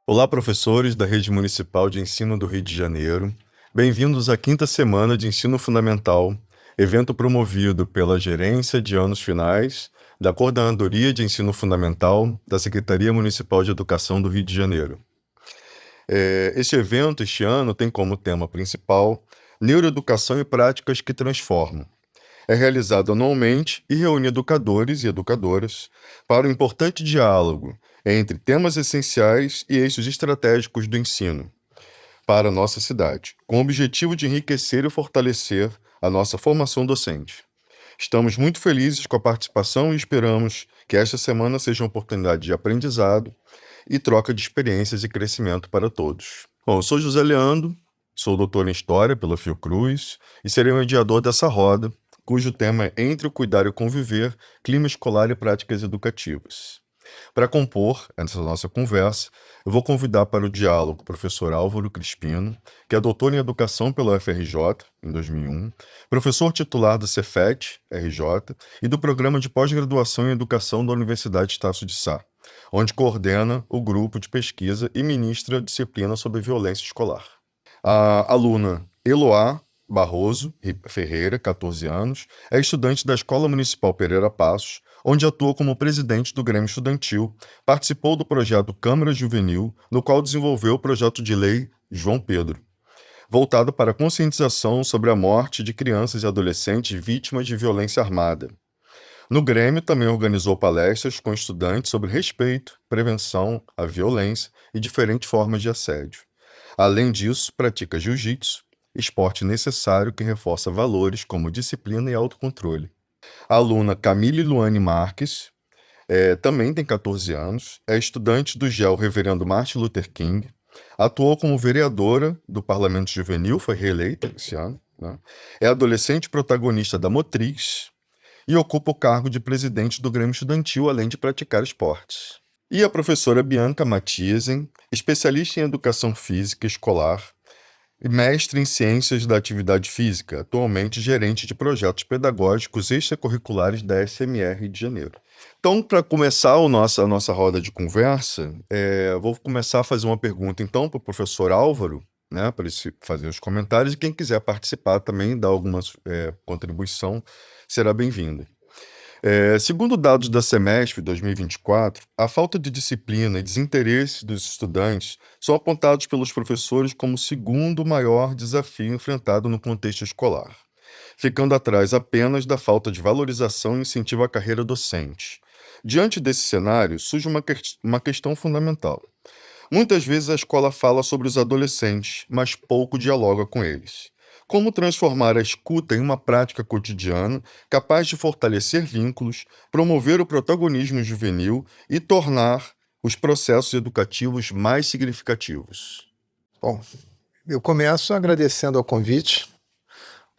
Olá, professores da Rede Municipal de Ensino do Rio de Janeiro. Bem-vindos à quinta semana de Ensino Fundamental, evento promovido pela Gerência de Anos Finais da Coordenadoria de Ensino Fundamental da Secretaria Municipal de Educação do Rio de Janeiro. Este evento, este ano, tem como tema principal Neuroeducação e Práticas que Transformam. É realizado anualmente e reúne educadores e educadoras para um importante diálogo entre temas essenciais e eixos estratégicos do ensino para a nossa cidade, com o objetivo de enriquecer e fortalecer a nossa formação docente. Estamos muito felizes com a participação e esperamos que esta semana seja uma oportunidade de aprendizado e troca de experiências e crescimento para todos. Bom, eu sou José Leandro, sou doutor em História pela Fiocruz e serei o mediador dessa roda, cujo tema é Entre o Cuidar e o Conviver, Clima Escolar e Práticas Educativas. Para compor essa nossa conversa, eu vou convidar para o diálogo o professor Álvaro Crispino, que é doutor em Educação pela UFRJ, em 2001, professor titular do Cefet, RJ, e do Programa de Pós-Graduação em Educação da Universidade Estácio de Sá, onde coordena o grupo de pesquisa e ministra a disciplina sobre violência escolar. A aluna Eloá Barroso Ferreira, 14 anos, é estudante da Escola Municipal Pereira Passos, onde atua como presidente do Grêmio Estudantil, participou do projeto Câmara Juvenil, no qual desenvolveu o projeto de lei João Pedro, voltado para a conscientização sobre a morte de crianças e adolescentes vítimas de violência armada. No Grêmio, também organizou palestras com estudantes sobre respeito, prevenção à violência e diferentes formas de assédio. Além disso, pratica jiu-jitsu, esporte necessário que reforça valores como disciplina e autocontrole. A aluna Camille Luane Marques também tem 14 anos, é estudante do GEL Reverendo Martin Luther King, atuou como vereadora do Parlamento Juvenil, foi reeleita esse ano, né? É adolescente protagonista da Motriz e ocupa o cargo de presidente do Grêmio Estudantil, além de praticar esportes. E a professora Bianca Mathiesen, especialista em educação física escolar, e mestre em Ciências da Atividade Física, atualmente gerente de projetos pedagógicos extracurriculares da SMR Rio de Janeiro. Então, para começar a nossa roda de conversa, vou começar a fazer uma pergunta, então, para o professor Álvaro, né, para ele fazer os comentários, e quem quiser participar também, dar alguma contribuição, será bem-vinda. Segundo dados da Semesp 2024, a falta de disciplina e desinteresse dos estudantes são apontados pelos professores como o segundo maior desafio enfrentado no contexto escolar, ficando atrás apenas da falta de valorização e incentivo à carreira docente. Diante desse cenário, surge uma questão fundamental. Muitas vezes a escola fala sobre os adolescentes, mas pouco dialoga com eles. Como transformar a escuta em uma prática cotidiana capaz de fortalecer vínculos, promover o protagonismo juvenil e tornar os processos educativos mais significativos? Bom, eu começo agradecendo ao convite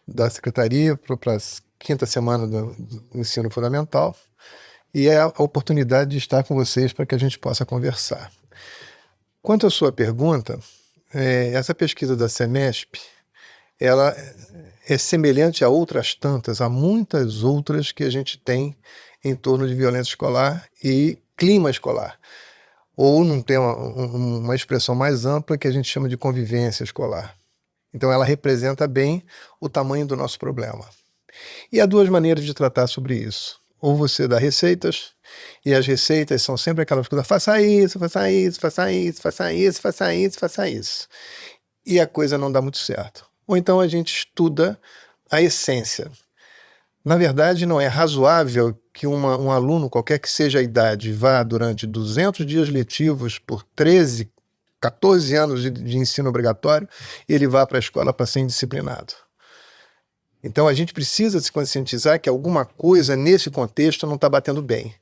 da Secretaria para a quinta semana do Ensino Fundamental e a oportunidade de estar com vocês para que a gente possa conversar. Quanto à sua pergunta, essa pesquisa da Semesp, ela é semelhante a outras tantas, a muitas outras que a gente tem em torno de violência escolar e clima escolar. Ou não tem uma expressão mais ampla que a gente chama de convivência escolar. Então ela representa bem o tamanho do nosso problema. E há duas maneiras de tratar sobre isso. Ou você dá receitas, e as receitas são sempre aquelas coisas, faça isso, faça isso, faça isso, faça isso, faça isso, faça isso. E a coisa não dá muito certo. Ou então a gente estuda a essência. Na verdade, não é razoável que um aluno, qualquer que seja a idade, vá durante 200 dias letivos por 13, 14 anos de ensino obrigatório e ele vá para a escola para ser indisciplinado. Então a gente precisa se conscientizar que alguma coisa nesse contexto não está batendo bem.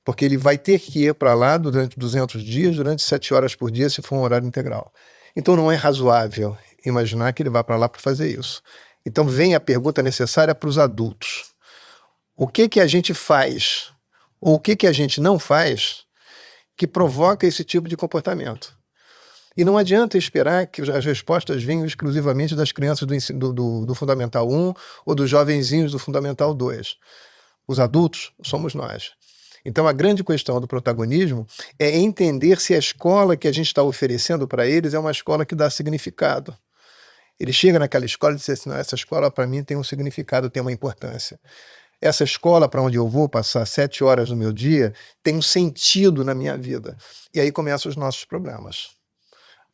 Porque ele vai ter que ir para lá durante 200 dias, durante 7 horas por dia, se for um horário integral. Então não é razoável imaginar que ele vá para lá para fazer isso. Então vem a pergunta necessária para os adultos. O que a gente faz, ou o que a gente não faz, que provoca esse tipo de comportamento? E não adianta esperar que as respostas venham exclusivamente das crianças do Fundamental 1 ou dos jovenzinhos do Fundamental 2. Os adultos somos nós. Então, a grande questão do protagonismo é entender se a escola que a gente está oferecendo para eles é uma escola que dá significado. Ele chega naquela escola e diz assim: não, essa escola para mim tem um significado, tem uma importância. Essa escola para onde eu vou passar 7 horas do meu dia tem um sentido na minha vida. E aí começam os nossos problemas.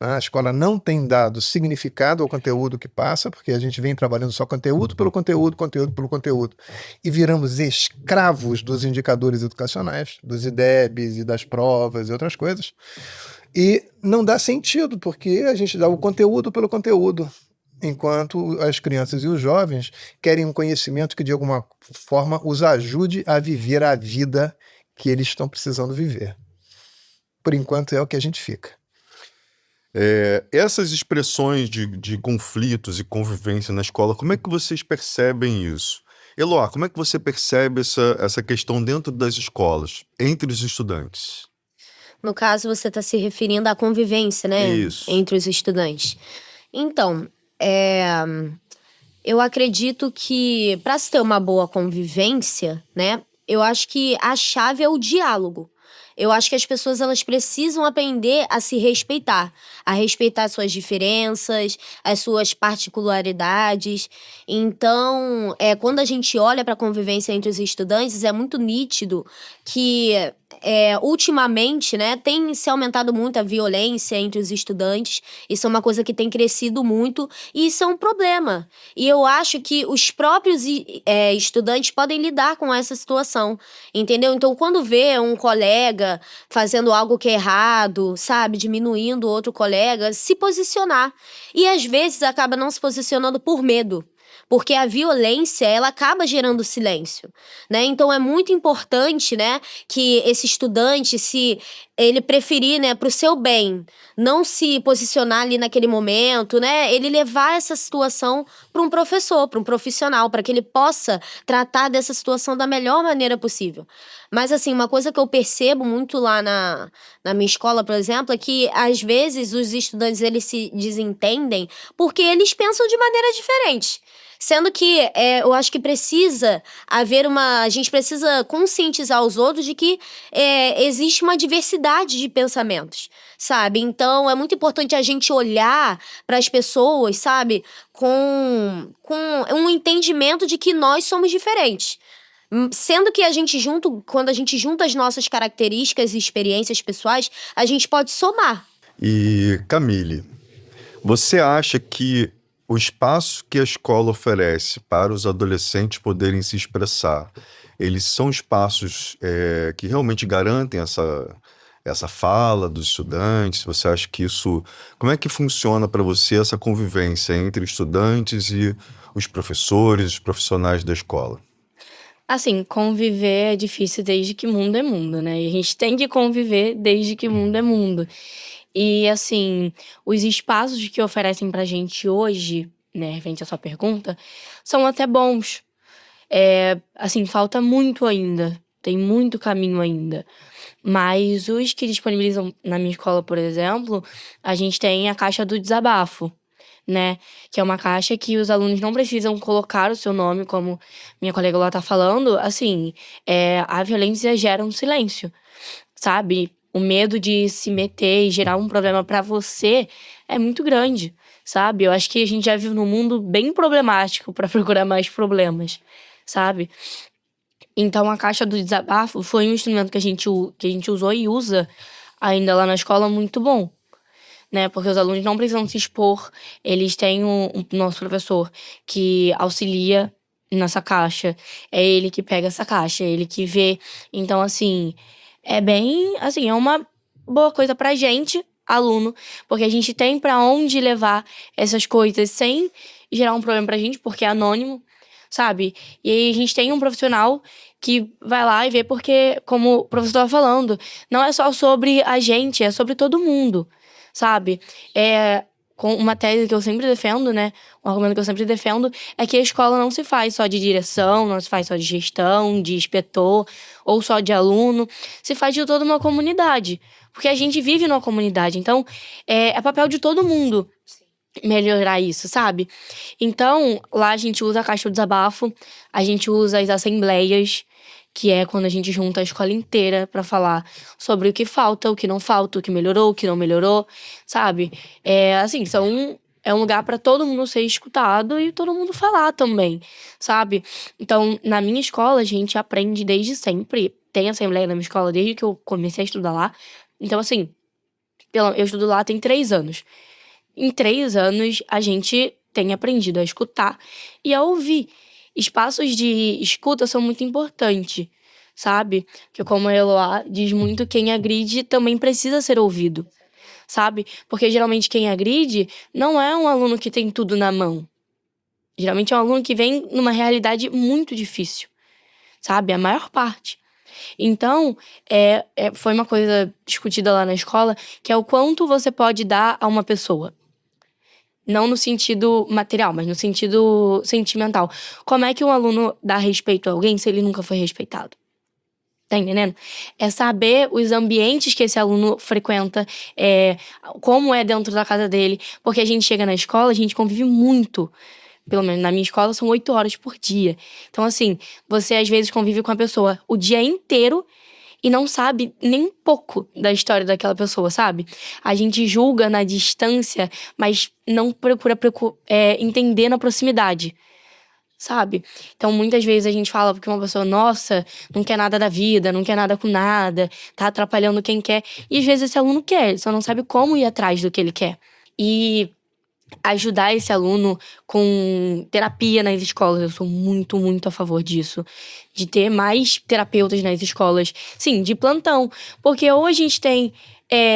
A escola não tem dado significado ao conteúdo que passa, porque a gente vem trabalhando só conteúdo pelo conteúdo, conteúdo pelo conteúdo. E viramos escravos dos indicadores educacionais, dos IDEBs e das provas e outras coisas. E não dá sentido, porque a gente dá o conteúdo pelo conteúdo, enquanto as crianças e os jovens querem um conhecimento que, de alguma forma, os ajude a viver a vida que eles estão precisando viver. Por enquanto, é o que a gente fica. Essas expressões de conflitos e convivência na escola, como é que vocês percebem isso? Eloá, como é que você percebe essa questão dentro das escolas, entre os estudantes? No caso, você está se referindo à convivência, né? Isso. Entre os estudantes. Então, eu acredito que para se ter uma boa convivência, né? Eu acho que a chave é o diálogo. Eu acho que as pessoas elas precisam aprender a se respeitar, a respeitar as suas diferenças, as suas particularidades. Então, quando a gente olha para a convivência entre os estudantes, é muito nítido que ultimamente, né, tem se aumentado muito a violência entre os estudantes. Isso é uma coisa que tem crescido muito e isso é um problema. E eu acho que os próprios estudantes podem lidar com essa situação, entendeu? Então, quando vê um colega fazendo algo que é errado, sabe, diminuindo outro colega, se posicionar. E às vezes acaba não se posicionando por medo. Porque a violência, ela acaba gerando silêncio, né? Então é muito importante, né, que esse estudante, se ele preferir, né, pro seu bem, não se posicionar ali naquele momento, né, ele levar essa situação para um professor, para um profissional, para que ele possa tratar dessa situação da melhor maneira possível. Mas, assim, uma coisa que eu percebo muito lá na minha escola, por exemplo, é que, às vezes, os estudantes, eles se desentendem porque eles pensam de maneira diferente. Sendo que eu acho que precisa haver a gente precisa conscientizar os outros de que existe uma diversidade de pensamentos, sabe? Então, é muito importante a gente olhar para as pessoas, sabe? Com um entendimento de que nós somos diferentes. Sendo que quando a gente junta as nossas características e experiências pessoais, a gente pode somar. E, Camille, você acha que o espaço que a escola oferece para os adolescentes poderem se expressar, eles são espaços que realmente garantem essa fala dos estudantes? Você acha que isso... Como é que funciona para você essa convivência entre estudantes e os professores, os profissionais da escola? Assim, conviver é difícil desde que mundo é mundo, né? E a gente tem que conviver desde que mundo é mundo. E, assim, os espaços que oferecem pra gente hoje, né, referente à sua pergunta, são até bons. Assim, falta muito ainda. Tem muito caminho ainda. Mas os que disponibilizam na minha escola, por exemplo, a gente tem a caixa do desabafo, né? Que é uma caixa que os alunos não precisam colocar o seu nome, como minha colega lá tá falando. Assim, a violência gera um silêncio, sabe? O medo de se meter e gerar um problema pra você é muito grande, sabe? Eu acho que a gente já vive num mundo bem problemático pra procurar mais problemas, sabe? Então, a caixa do desabafo foi um instrumento que a gente usou e usa ainda lá na escola muito bom, né? Porque os alunos não precisam se expor, eles têm um nosso professor que auxilia nessa caixa, é ele que pega essa caixa, é ele que vê. Então, assim, é uma boa coisa pra gente, aluno, porque a gente tem pra onde levar essas coisas sem gerar um problema pra gente, porque é anônimo, sabe? E aí a gente tem um profissional que vai lá e vê, porque, como o professor estava falando, não é só sobre a gente, é sobre todo mundo, sabe? Com uma tese que eu sempre defendo, né? Um argumento que eu sempre defendo é que a escola não se faz só de direção, não se faz só de gestão, de inspetor ou só de aluno. Se faz de toda uma comunidade. Porque a gente vive numa comunidade. Então, é papel de todo mundo melhorar isso, sabe? Então, lá a gente usa a caixa do desabafo, a gente usa as assembleias, que é quando a gente junta a escola inteira pra falar sobre o que falta, o que não falta, o que melhorou, o que não melhorou, sabe? Assim, é um lugar pra todo mundo ser escutado e todo mundo falar também, sabe? Então, na minha escola, a gente aprende desde sempre. Tem assembleia na minha escola desde que eu comecei a estudar lá. Então, assim, eu estudo lá tem 3 anos. Em 3 anos, a gente tem aprendido a escutar e a ouvir. Espaços de escuta são muito importantes, sabe? Porque como a Eloá diz muito, quem agride também precisa ser ouvido, sabe? Porque geralmente quem agride não é um aluno que tem tudo na mão. Geralmente é um aluno que vem numa realidade muito difícil, sabe? A maior parte. Então, foi uma coisa discutida lá na escola, que é o quanto você pode dar a uma pessoa. Não no sentido material, mas no sentido sentimental. Como é que um aluno dá respeito a alguém se ele nunca foi respeitado? Tá entendendo? É saber os ambientes que esse aluno frequenta, como é dentro da casa dele. Porque a gente chega na escola, a gente convive muito. Pelo menos na minha escola são 8 horas por dia. Então, assim, você às vezes convive com a pessoa o dia inteiro e não sabe nem um pouco da história daquela pessoa, sabe? A gente julga na distância, mas não procura entender na proximidade, sabe? Então, muitas vezes a gente fala porque uma pessoa, nossa, não quer nada da vida, não quer nada com nada, tá atrapalhando quem quer. E às vezes esse aluno quer, ele só não sabe como ir atrás do que ele quer. E ajudar esse aluno com terapia nas escolas. Eu sou muito, muito a favor disso. De ter mais terapeutas nas escolas. Sim, de plantão. Porque ou a gente tem...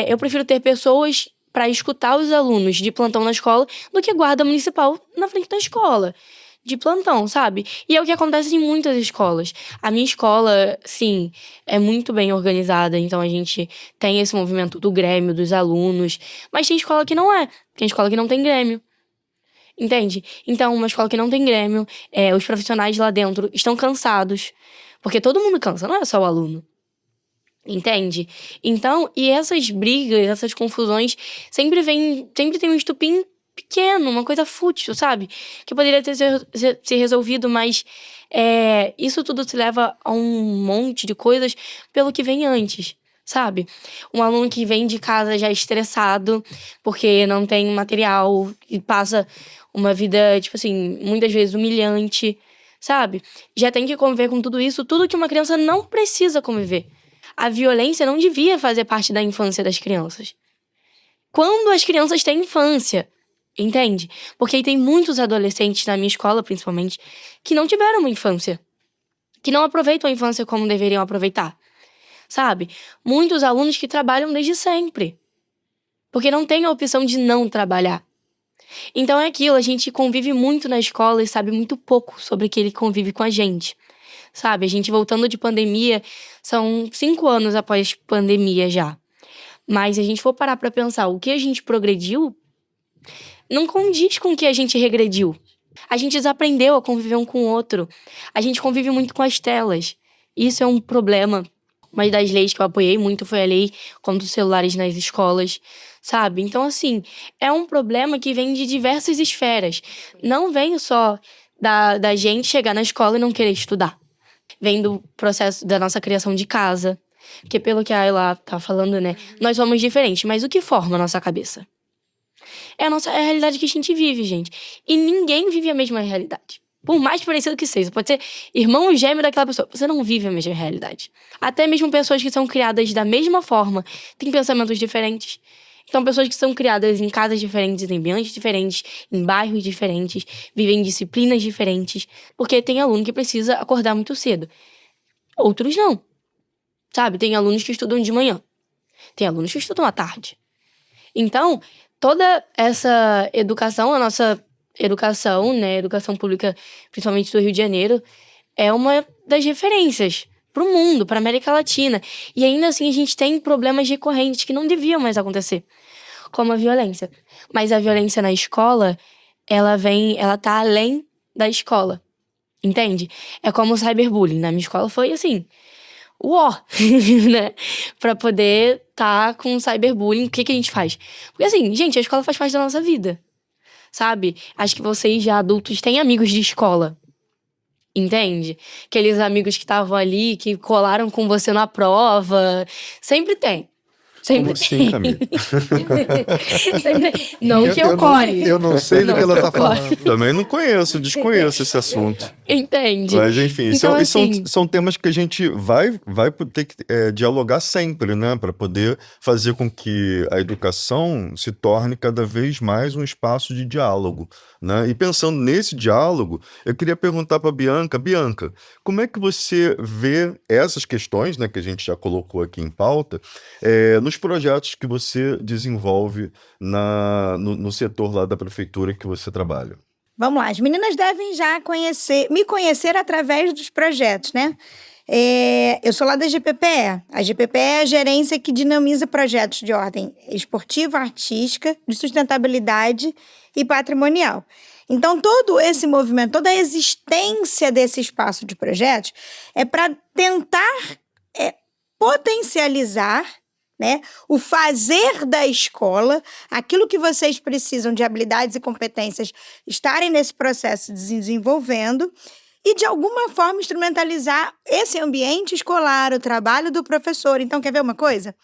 eu prefiro ter pessoas para escutar os alunos de plantão na escola do que guarda municipal na frente da escola. De plantão, sabe? E é o que acontece em muitas escolas. A minha escola, sim, é muito bem organizada. Então a gente tem esse movimento do grêmio, dos alunos. Mas tem escola que não é. Tem escola que não tem grêmio. Entende? Então, uma escola que não tem grêmio, os profissionais lá dentro estão cansados. Porque todo mundo cansa, não é só o aluno. Entende? Então, e essas brigas, essas confusões, sempre tem um estupim pequeno, uma coisa fútil, sabe? Que poderia ter ser resolvido, mas isso tudo se leva a um monte de coisas pelo que vem antes, sabe? Um aluno que vem de casa já estressado, porque não tem material, e passa uma vida, tipo assim, muitas vezes humilhante, sabe? Já tem que conviver com tudo isso, tudo que uma criança não precisa conviver. A violência não devia fazer parte da infância das crianças. Quando as crianças têm infância, entende? Porque aí tem muitos adolescentes na minha escola, principalmente, que não tiveram uma infância. Que não aproveitam a infância como deveriam aproveitar. Sabe? Muitos alunos que trabalham desde sempre. Porque não tem a opção de não trabalhar. Então é aquilo, a gente convive muito na escola e sabe muito pouco sobre que ele convive com a gente. Sabe? A gente voltando de pandemia, são 5 anos após pandemia já. Mas se a gente for parar pra pensar o que a gente progrediu, não condiz com o que a gente regrediu. A gente desaprendeu a conviver um com o outro. A gente convive muito com as telas. Isso é um problema. Uma das leis que eu apoiei muito foi a lei contra os celulares nas escolas, sabe? Então, assim, é um problema que vem de diversas esferas. Não vem só da gente chegar na escola e não querer estudar. Vem do processo da nossa criação de casa. Porque pelo que a Ayla tá falando, né? Nós somos diferentes, mas o que forma a nossa cabeça? É a realidade que a gente vive, gente. E ninguém vive a mesma realidade. Por mais parecido que seja. Pode ser irmão gêmeo daquela pessoa. Você não vive a mesma realidade. Até mesmo pessoas que são criadas da mesma forma têm pensamentos diferentes. Então, pessoas que são criadas em casas diferentes, em ambientes diferentes, em bairros diferentes, vivem disciplinas diferentes. Porque tem aluno que precisa acordar muito cedo. Outros não. Sabe? Tem alunos que estudam de manhã. Tem alunos que estudam à tarde. Então, toda essa educação, a nossa educação, né, educação pública, principalmente do Rio de Janeiro, é uma das referências pro mundo, pra América Latina. E ainda assim a gente tem problemas recorrentes que não deviam mais acontecer, como a violência. Mas a violência na escola, ela tá além da escola, entende? É como o cyberbullying. Na minha escola foi assim, né? Pra poder tá com cyberbullying, o que a gente faz? Porque assim, gente, a escola faz parte da nossa vida. sabe? Acho que vocês já adultos têm amigos de escola. Entende? Aqueles amigos que estavam ali, que colaram com você na prova. Sempre tem. Sempre Como assim, tem. Camila? Não que ocorre. Eu não sei do que ela tá ocorre. falando. Também não conheço, desconheço esse assunto. Entende? Mas, enfim, Então, são assim, temas que a gente vai ter que dialogar sempre, né? Para poder fazer com que a educação se torne cada vez mais um espaço de diálogo, né? E pensando nesse diálogo, eu queria perguntar para Bianca, como é que você vê essas questões, né, que a gente já colocou aqui em pauta, nos projetos que você desenvolve no setor lá da prefeitura que você trabalha? Vamos lá, as meninas devem já me conhecer através dos projetos, né? Eu sou lá da GPPE. A GPPE é a gerência que dinamiza projetos de ordem esportiva, artística, de sustentabilidade e patrimonial. Então, todo esse movimento, toda a existência desse espaço de projetos é para tentar potencializar, né, o fazer da escola, aquilo que vocês precisam de habilidades e competências estarem nesse processo desenvolvendo e, de alguma forma, instrumentalizar esse ambiente escolar, o trabalho do professor. Então, quer ver uma coisa?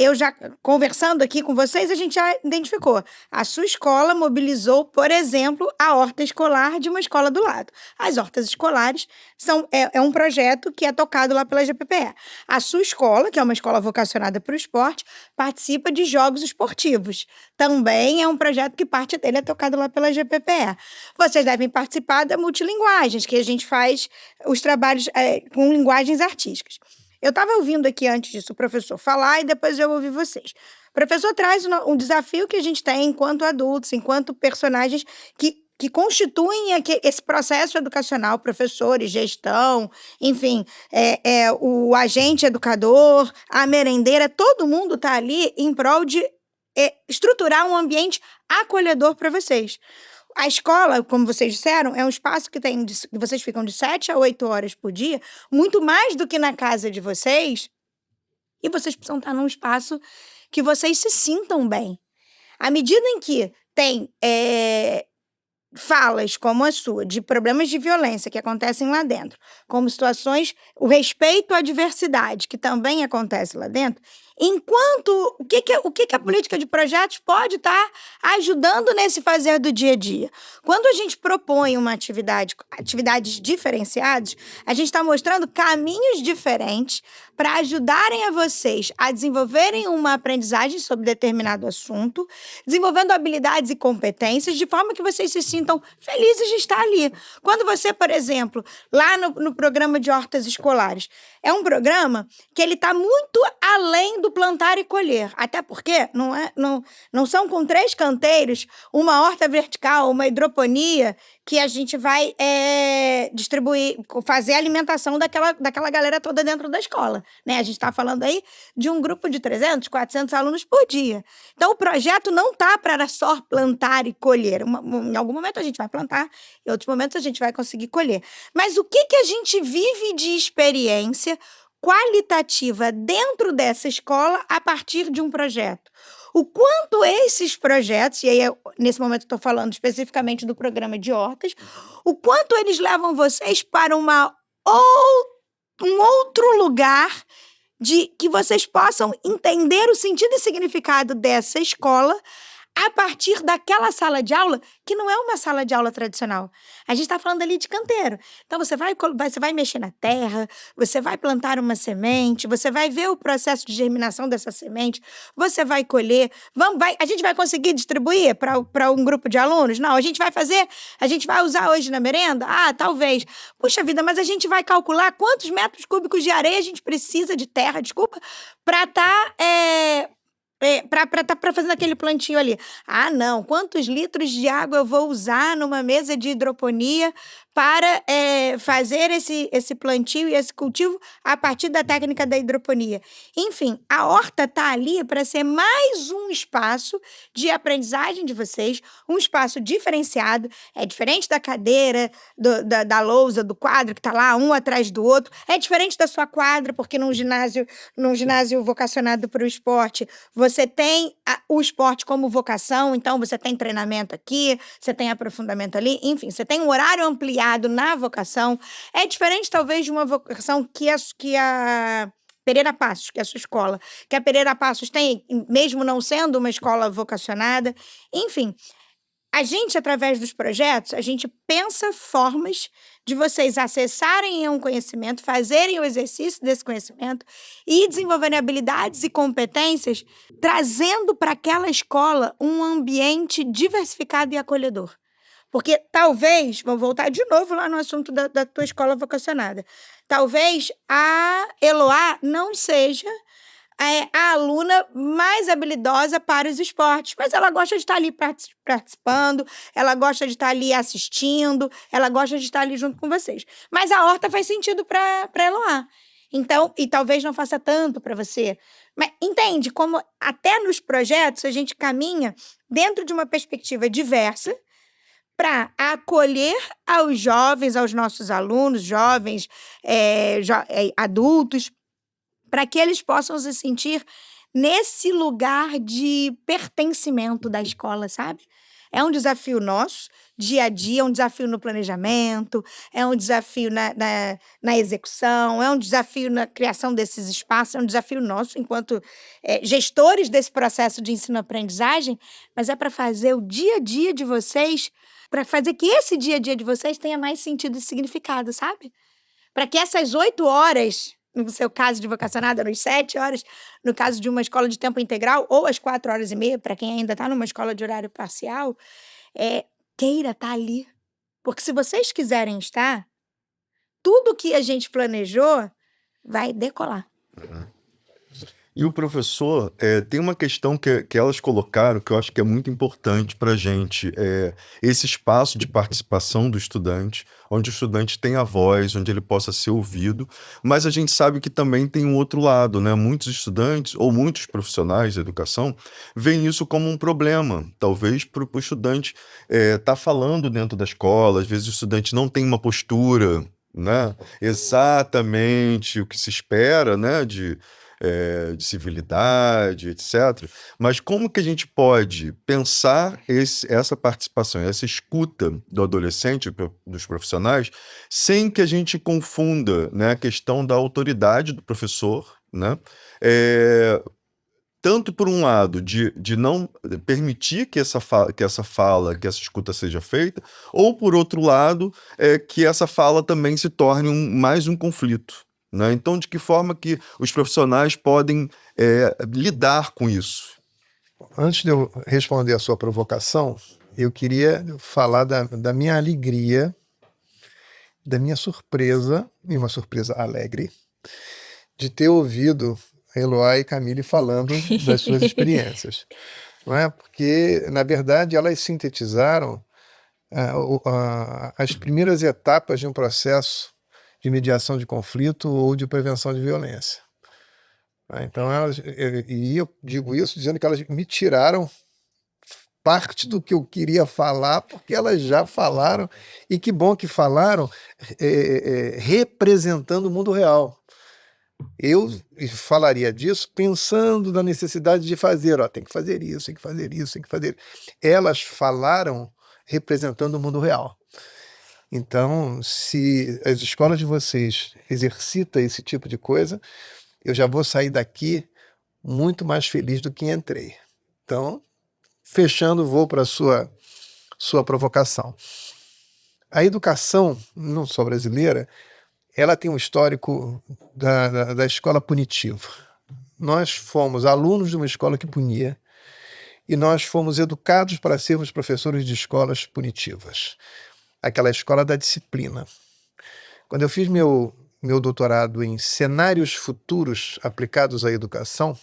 Eu já, conversando aqui com vocês, a gente já identificou. A sua escola mobilizou, por exemplo, a horta escolar de uma escola do lado. As hortas escolares é um projeto que é tocado lá pela GPPE. A sua escola, que é uma escola vocacionada para o esporte, participa de jogos esportivos. Também é um projeto que parte dele é tocado lá pela GPPE. Vocês devem participar da Multilinguagens, que a gente faz os trabalhos com linguagens artísticas. Eu estava ouvindo aqui antes disso o professor falar e depois eu ouvi vocês. O professor traz um desafio que a gente tem enquanto adultos, enquanto personagens que constituem esse processo educacional, professores, gestão, enfim, o agente educador, a merendeira, todo mundo está ali em prol de estruturar um ambiente acolhedor para vocês. A escola, como vocês disseram, é um espaço que vocês ficam de 7 a 8 horas por dia, muito mais do que na casa de vocês, e vocês precisam estar num espaço que vocês se sintam bem. À medida em que tem falas como a sua, de problemas de violência que acontecem lá dentro, como situações, o respeito à diversidade, que também acontece lá dentro, enquanto o que a política de projetos pode estar ajudando nesse fazer do dia a dia? Quando a gente propõe uma atividades diferenciadas, a gente está mostrando caminhos diferentes para ajudarem a vocês a desenvolverem uma aprendizagem sobre determinado assunto, desenvolvendo habilidades e competências de forma que vocês se sintam felizes de estar ali. Quando você, por exemplo, lá no programa de hortas escolares, é um programa que ele está muito além do plantar e colher. Até porque não são com 3 canteiros, uma horta vertical, uma hidroponia, que a gente vai distribuir, fazer a alimentação daquela galera toda dentro da escola, né? A gente está falando aí de um grupo de 300, 400 alunos por dia. Então, o projeto não está para só plantar e colher. Em algum momento a gente vai plantar, em outros momentos a gente vai conseguir colher. Mas o que a gente vive de experiência qualitativa dentro dessa escola a partir de um projeto? O quanto esses projetos, e aí nesse momento eu estou falando especificamente do programa de hortas, o quanto eles levam vocês para um outro lugar de que vocês possam entender o sentido e significado dessa escola a partir daquela sala de aula, que não é uma sala de aula tradicional. A gente está falando ali de canteiro. Então, você vai mexer na terra, você vai plantar uma semente, você vai ver o processo de germinação dessa semente, você vai colher. A gente vai conseguir distribuir para um grupo de alunos? Não, a gente vai usar hoje na merenda? Ah, talvez. Puxa vida, mas a gente vai calcular quantos metros cúbicos de areia a gente precisa de terra, para estar... para fazendo aquele plantio ali. Ah, não, quantos litros de água eu vou usar numa mesa de hidroponia para fazer esse plantio e esse cultivo a partir da técnica da hidroponia. Enfim, a horta está ali para ser mais um espaço de aprendizagem de vocês, um espaço diferenciado, é diferente da cadeira, da lousa, do quadro que está lá, um atrás do outro, é diferente da sua quadra, porque num ginásio vocacionado para o esporte, você tem o esporte como vocação, então você tem treinamento aqui, você tem aprofundamento ali, enfim, você tem um horário ampliado na vocação. É diferente, talvez, de uma vocação que a Pereira Passos, que é a sua escola, que a Pereira Passos tem, mesmo não sendo uma escola vocacionada. Enfim, a gente, através dos projetos, a gente pensa formas de vocês acessarem um conhecimento, fazerem o exercício desse conhecimento e desenvolverem habilidades e competências, trazendo para aquela escola um ambiente diversificado e acolhedor. Porque talvez, vou voltar de novo lá no assunto da tua escola vocacionada, talvez a Eloá não seja a aluna mais habilidosa para os esportes, mas ela gosta de estar ali participando, ela gosta de estar ali assistindo, ela gosta de estar ali junto com vocês. Mas a horta faz sentido para Eloá. Então, e talvez não faça tanto para você. Mas entende como até nos projetos a gente caminha dentro de uma perspectiva diversa, para acolher aos jovens, aos nossos alunos, jovens, adultos, para que eles possam se sentir nesse lugar de pertencimento da escola, sabe? É um desafio nosso, dia a dia, é um desafio no planejamento, é um desafio na execução, é um desafio na criação desses espaços, é um desafio nosso enquanto gestores desse processo de ensino-aprendizagem, mas é para fazer o dia a dia de vocês, para fazer que esse dia a dia de vocês tenha mais sentido e significado, sabe? Para que essas 8 horas, no seu caso de vocacionada, nos 7 horas, no caso de uma escola de tempo integral, ou as 4h30, para quem ainda está numa escola de horário parcial, queira estar ali. Porque se vocês quiserem estar, tudo que a gente planejou vai decolar. E o professor, tem uma questão que elas colocaram que eu acho que é muito importante para a gente, esse espaço de participação do estudante, onde o estudante tem a voz, onde ele possa ser ouvido, mas a gente sabe que também tem um outro lado, né? Muitos estudantes ou muitos profissionais da educação veem isso como um problema, talvez para o estudante estar falando dentro da escola, às vezes o estudante não tem uma postura, né? Exatamente o que se espera, né? De civilidade, etc. Mas como que a gente pode pensar essa participação, essa escuta do adolescente, dos profissionais, sem que a gente confunda, né, a questão da autoridade do professor, né? Tanto por um lado de não permitir que essa fala, que essa escuta seja feita, ou por outro lado, que essa fala também se torne mais um conflito. Né? Então, de que forma que os profissionais podem lidar com isso? Antes de eu responder a sua provocação, eu queria falar da minha alegria, da minha surpresa, e uma surpresa alegre, de ter ouvido Eloá e Camille falando das suas experiências. Não é? Porque, na verdade, elas sintetizaram as primeiras etapas de um processo de mediação de conflito ou de prevenção de violência. Então, e eu digo isso dizendo que elas me tiraram parte do que eu queria falar, porque elas já falaram, e que bom que falaram representando o mundo real. Eu falaria disso pensando na necessidade de fazer, tem que fazer isso, tem que fazer isso, tem que fazer. Elas falaram representando o mundo real. Então, se as escolas de vocês exercitam esse tipo de coisa, eu já vou sair daqui muito mais feliz do que entrei. Então, fechando, vou para a sua provocação. A educação, não só brasileira, ela tem um histórico da escola punitiva. Nós fomos alunos de uma escola que punia e nós fomos educados para sermos professores de escolas punitivas. Aquela escola da disciplina. Quando eu fiz meu doutorado em cenários futuros aplicados à educação,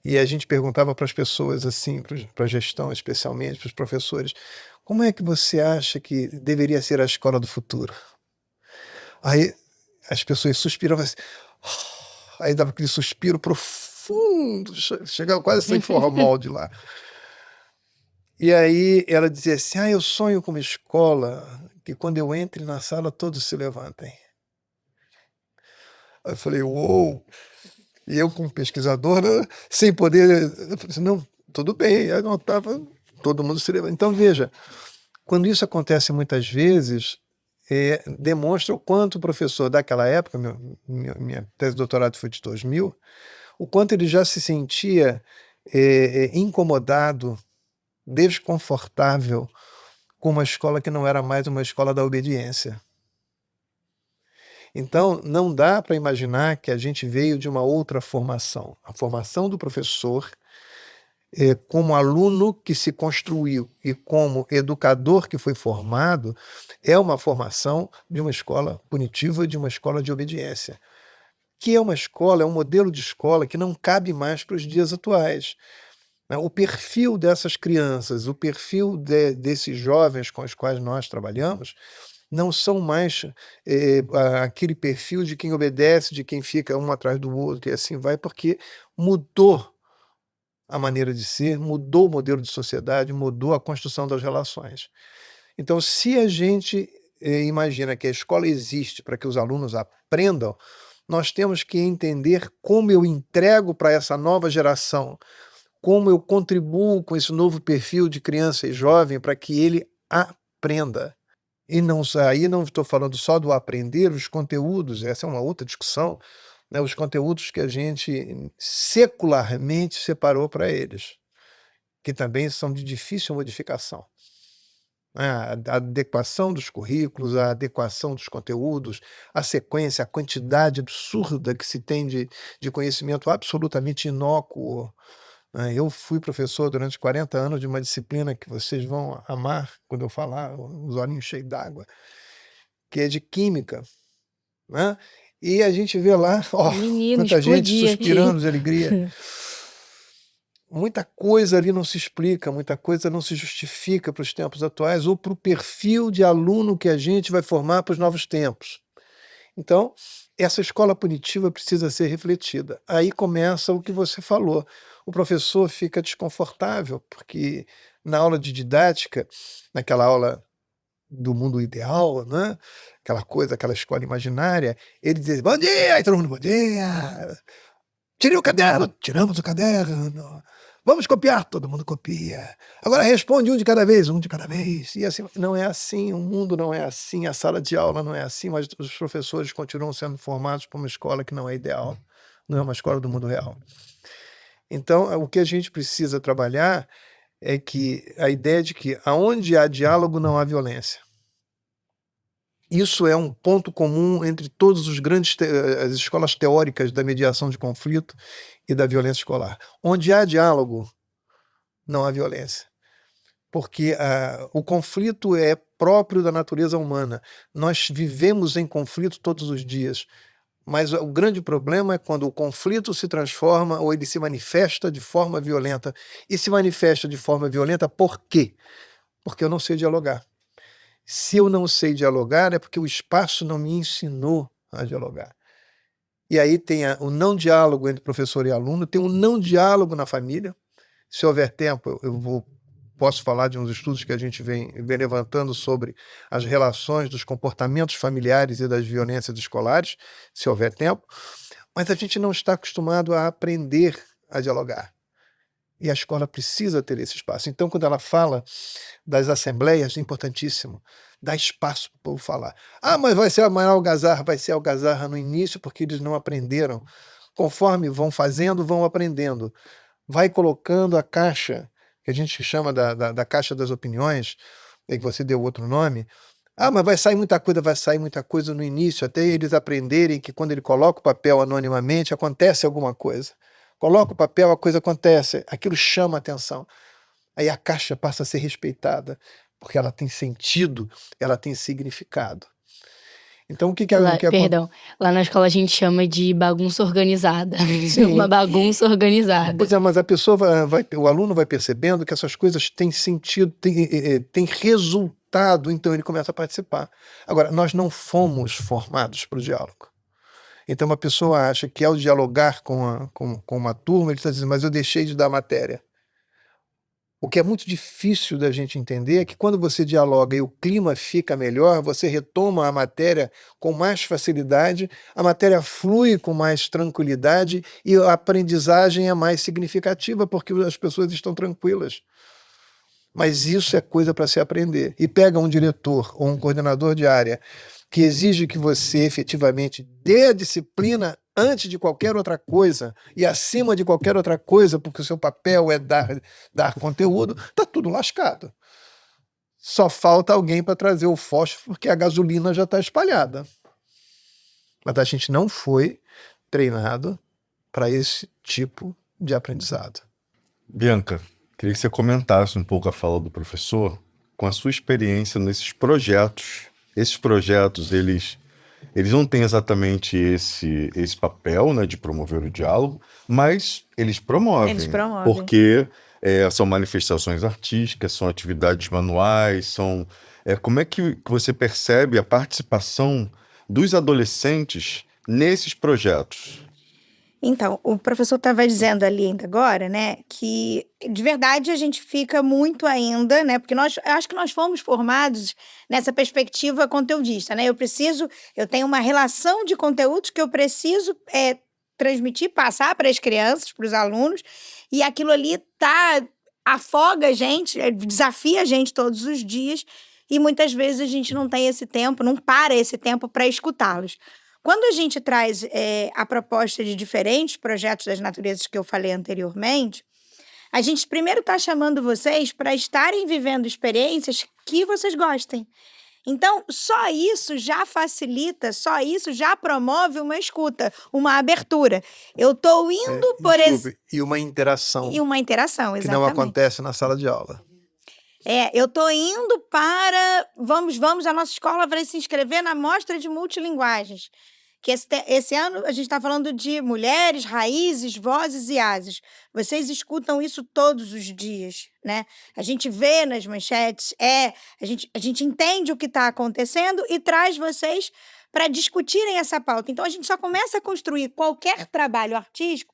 E a gente perguntava para as pessoas, assim, para a gestão especialmente, para os professores, como é que você acha que deveria ser a escola do futuro? Aí as pessoas suspiravam assim, aí dava aquele suspiro profundo, chegava quase sem formal de lá. E aí ela dizia assim, eu sonho com uma escola que quando eu entre na sala todos se levantem. Aí eu falei, uou! E eu, como pesquisador, né, sem poder, eu falei assim, não, tudo bem, eu não estava, todo mundo se levanta. Então, veja, quando isso acontece muitas vezes, demonstra o quanto o professor daquela época, minha tese de doutorado foi de 2000, o quanto ele já se sentia incomodado, desconfortável com uma escola que não era mais uma escola da obediência. Então, não dá para imaginar que a gente veio de uma outra formação. A formação do professor, como aluno que se construiu e como educador que foi formado, é uma formação de uma escola punitiva, de uma escola de obediência, que é uma escola, é um modelo de escola que não cabe mais para os dias atuais. O perfil dessas crianças, o perfil desses jovens com os quais nós trabalhamos, não são mais aquele perfil de quem obedece, de quem fica um atrás do outro e assim vai, porque mudou a maneira de ser, mudou o modelo de sociedade, mudou a construção das relações. Então, se a gente imagina que a escola existe para que os alunos aprendam, nós temos que entender como eu entrego para essa nova geração, como eu contribuo com esse novo perfil de criança e jovem para que ele aprenda. E aí não estou falando só do aprender, os conteúdos, essa é uma outra discussão, né, os conteúdos que a gente secularmente separou para eles, que também são de difícil modificação. A adequação dos currículos, a adequação dos conteúdos, a sequência, a quantidade absurda que se tem de conhecimento absolutamente inócuo. Eu fui professor durante 40 anos de uma disciplina que vocês vão amar quando eu falar, os olhinhos cheios d'água, que é de química, né? E a gente vê lá, Menino, quanta gente explodi suspirando aqui. de alegria. Muita coisa ali não se explica, muita coisa não se justifica para os tempos atuais ou para o perfil de aluno que a gente vai formar para os novos tempos. Então, essa escola punitiva precisa ser refletida. Aí começa o que você falou. O professor fica desconfortável, porque na aula de didática, naquela aula do mundo ideal, né? Aquela coisa, aquela escola imaginária, ele diz, bom dia, aí todo mundo, bom dia, tirei o caderno, tiramos o caderno, vamos copiar, todo mundo copia, agora responde um de cada vez, e assim, não é assim, o mundo não é assim, a sala de aula não é assim, mas os professores continuam sendo formados por uma escola que não é ideal, não é uma escola do mundo real. Então, o que a gente precisa trabalhar é que a ideia de que aonde há diálogo não há violência. Isso é um ponto comum entre todos os grandes as escolas teóricas da mediação de conflito e da violência escolar. Onde há diálogo, não há violência. Porque o conflito é próprio da natureza humana. Nós vivemos em conflito todos os dias. Mas o grande problema é quando o conflito se transforma ou ele se manifesta de forma violenta. E se manifesta de forma violenta por quê? Porque eu não sei dialogar. Se eu não sei dialogar, é porque o espaço não me ensinou a dialogar. E aí tem o não diálogo entre professor e aluno, tem o não diálogo na família. Se houver tempo, posso falar de uns estudos que a gente vem levantando sobre as relações dos comportamentos familiares e das violências escolares, se houver tempo. Mas a gente não está acostumado a aprender a dialogar. E a escola precisa ter esse espaço. Então, quando ela fala das assembleias, é importantíssimo. Dá espaço para o povo falar. Mas vai ser a maior algazarra, vai ser algazarra no início, porque eles não aprenderam. Conforme vão fazendo, vão aprendendo. Vai colocando a caixa, que a gente chama da caixa das opiniões, que você deu outro nome. Mas vai sair muita coisa no início, até eles aprenderem que quando ele coloca o papel anonimamente, acontece alguma coisa. Coloca o papel, a coisa acontece, aquilo chama a atenção. Aí a caixa passa a ser respeitada, porque ela tem sentido, ela tem significado. Então, o que que Perdão, lá na escola a gente chama de bagunça organizada. Sim. Uma bagunça organizada. Pois é, mas a pessoa o aluno vai percebendo que essas coisas têm sentido, têm resultado, então ele começa a participar. Agora, nós não fomos formados para o diálogo. Então, uma pessoa acha que ao dialogar com uma turma, ele está dizendo, mas eu deixei de dar matéria. O que é muito difícil da gente entender é que quando você dialoga e o clima fica melhor, você retoma a matéria com mais facilidade, a matéria flui com mais tranquilidade e a aprendizagem é mais significativa porque as pessoas estão tranquilas. Mas isso é coisa para se aprender. E pega um diretor ou um coordenador de área que exige que você efetivamente dê a disciplina antes de qualquer outra coisa e acima de qualquer outra coisa, porque o seu papel é dar conteúdo, está tudo lascado. Só falta alguém para trazer o fósforo, porque a gasolina já está espalhada. Mas a gente não foi treinado para esse tipo de aprendizado. Bianca, queria que você comentasse um pouco a fala do professor com a sua experiência nesses projetos. Esses projetos, eles não têm exatamente esse papel, né, de promover o diálogo, mas eles promovem. Eles promovem. Porque são manifestações artísticas, são atividades manuais, como é que você percebe a participação dos adolescentes nesses projetos? Então, o professor estava dizendo ali ainda agora, né, que de verdade a gente fica muito ainda, né, porque eu acho que nós fomos formados nessa perspectiva conteudista, né, eu tenho uma relação de conteúdos que eu preciso transmitir, passar para as crianças, para os alunos, e aquilo ali afoga a gente, desafia a gente todos os dias, e muitas vezes a gente não tem esse tempo, não para esse tempo para escutá-los. Quando a gente traz a proposta de diferentes projetos das naturezas que eu falei anteriormente, a gente primeiro está chamando vocês para estarem vivendo experiências que vocês gostem. Então, só isso já facilita, só isso já promove uma escuta, uma abertura. Eu estou indo, por exemplo... E uma interação. E uma interação, exatamente. Que não acontece na sala de aula. Eu estou indo para... Vamos, a nossa escola vai se inscrever na mostra de multilinguagens. Que esse ano a gente está falando de mulheres, raízes, vozes e ases. Vocês escutam isso todos os dias, né? A gente vê nas manchetes, a gente entende o que está acontecendo e traz vocês para discutirem essa pauta. Então, a gente só começa a construir qualquer trabalho artístico,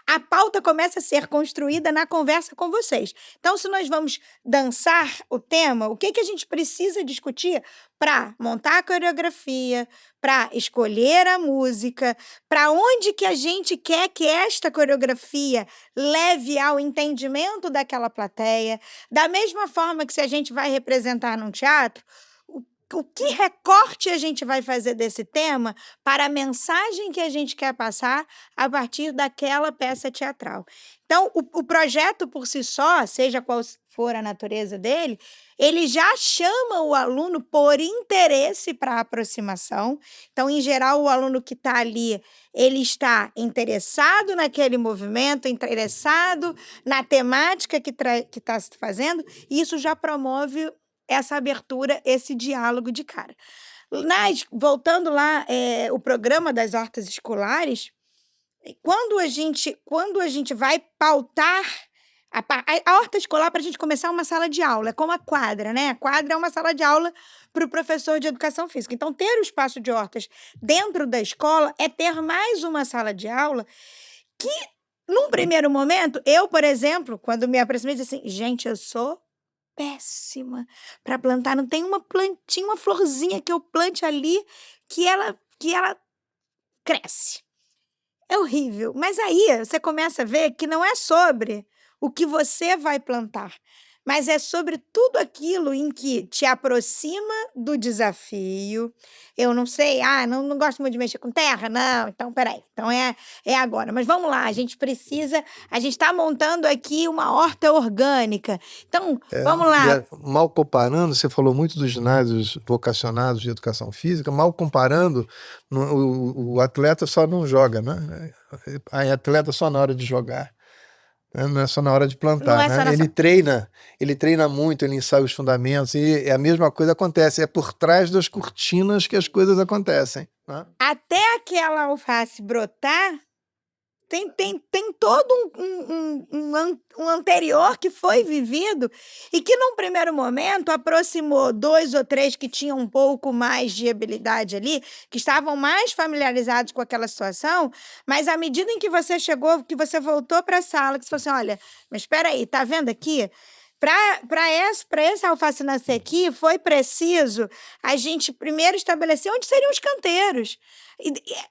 a pauta começa a ser construída na conversa com vocês. Então, se nós vamos dançar o tema, o que a gente precisa discutir para montar a coreografia, para escolher a música, para onde que a gente quer que esta coreografia leve ao entendimento daquela plateia. Da mesma forma que se a gente vai representar num teatro, o que recorte a gente vai fazer desse tema para a mensagem que a gente quer passar a partir daquela peça teatral. Então, o projeto por si só, seja qual for a natureza dele, ele já chama o aluno por interesse para a aproximação. Então, em geral, o aluno que está ali, ele está interessado naquele movimento, interessado na temática que está se fazendo, e isso já promove essa abertura, esse diálogo de cara. Voltando lá, o programa das hortas escolares, quando a gente vai pautar a horta escolar, para a gente começar uma sala de aula, é como a quadra, né? A quadra é uma sala de aula para o professor de educação física. Então, ter o espaço de hortas dentro da escola é ter mais uma sala de aula que, num primeiro momento, eu, por exemplo, quando me aproximei, disse assim, gente, eu sou péssima para plantar, não tem uma plantinha, uma florzinha que eu plante ali que ela cresce. É horrível. Mas aí você começa a ver que não é sobre o que você vai plantar, mas é sobre tudo aquilo em que te aproxima do desafio. Eu não sei, não gosto muito de mexer com terra, não, então peraí, então é agora. Mas vamos lá, a gente está montando aqui uma horta orgânica, então vamos lá. Mal comparando, você falou muito dos ginásios vocacionados de educação física, mal comparando, o atleta só não joga, né? A atleta só na hora de jogar. né? Não é só na hora de Não plantar, é só né? na Ele treina muito, ele ensaia os fundamentos e a mesma coisa acontece. É por trás das cortinas que as coisas acontecem, né? Até aquela alface brotar, tem todo um anterior que foi vivido e que, num primeiro momento, aproximou 2 ou 3 que tinham um pouco mais de habilidade ali, que estavam mais familiarizados com aquela situação, mas à medida em que você chegou, que você voltou para a sala, que você falou assim, olha, mas espera aí, tá vendo aqui? Para esse alface nascer aqui, foi preciso a gente primeiro estabelecer onde seriam os canteiros.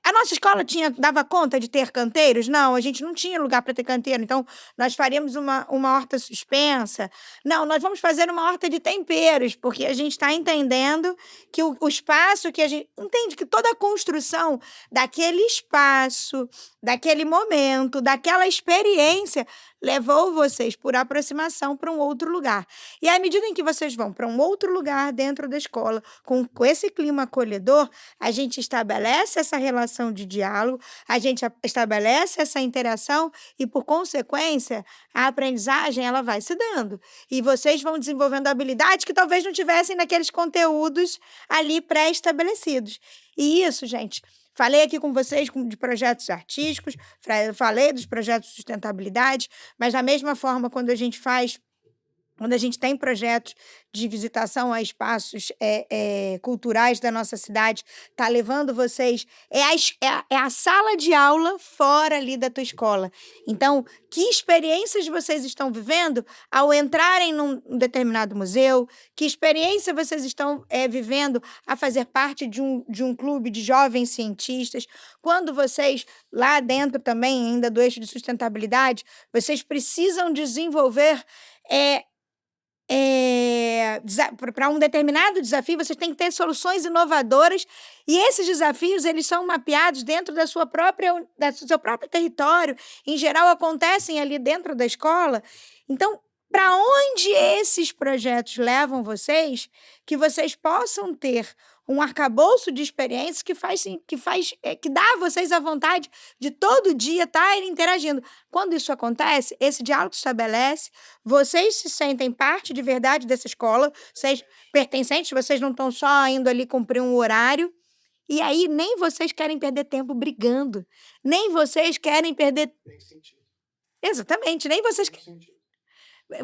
A nossa escola dava conta de ter canteiros? Não, a gente não tinha lugar para ter canteiro. Então, nós faríamos uma horta suspensa. Não, nós vamos fazer uma horta de temperos, porque a gente está entendendo que o espaço que a gente. Entende que toda a construção daquele espaço, daquele momento, daquela experiência, levou vocês por aproximação para um outro lugar. E à medida em que vocês vão para um outro lugar dentro da escola, com esse clima acolhedor, a gente estabelece essa relação de diálogo, a gente estabelece essa interação e, por consequência, a aprendizagem ela vai se dando. E vocês vão desenvolvendo habilidades que talvez não tivessem naqueles conteúdos ali pré-estabelecidos. E isso, gente, falei aqui com vocês de projetos artísticos, falei dos projetos de sustentabilidade, mas da mesma forma, quando a gente tem projetos de visitação a espaços culturais da nossa cidade, está levando vocês. É a sala de aula fora ali da tua escola. Então, que experiências vocês estão vivendo ao entrarem num determinado museu? Que experiência vocês estão vivendo a fazer parte de um clube de jovens cientistas? Quando vocês, lá dentro também, ainda do eixo de sustentabilidade, vocês precisam desenvolver. Para um determinado desafio, você tem que ter soluções inovadoras e esses desafios eles são mapeados dentro do seu próprio território. Em geral, acontecem ali dentro da escola. Então, para onde esses projetos levam vocês, que vocês possam ter um arcabouço de experiências que dá a vocês a vontade de todo dia estarem interagindo. Quando isso acontece, esse diálogo se estabelece, vocês se sentem parte de verdade dessa escola, vocês pertencentes, vocês não estão só indo ali cumprir um horário, e aí nem vocês querem perder tempo brigando, nem vocês querem perder... Exatamente, nem vocês...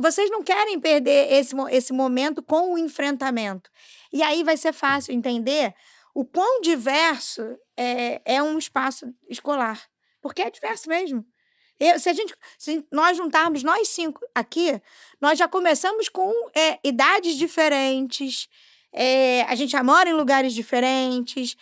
Vocês não querem perder esse momento com o enfrentamento. E aí vai ser fácil entender o quão diverso é um espaço escolar. Porque é diverso mesmo. Se nós juntarmos nós 5 aqui, nós já começamos com idades diferentes, a gente já mora em lugares diferentes,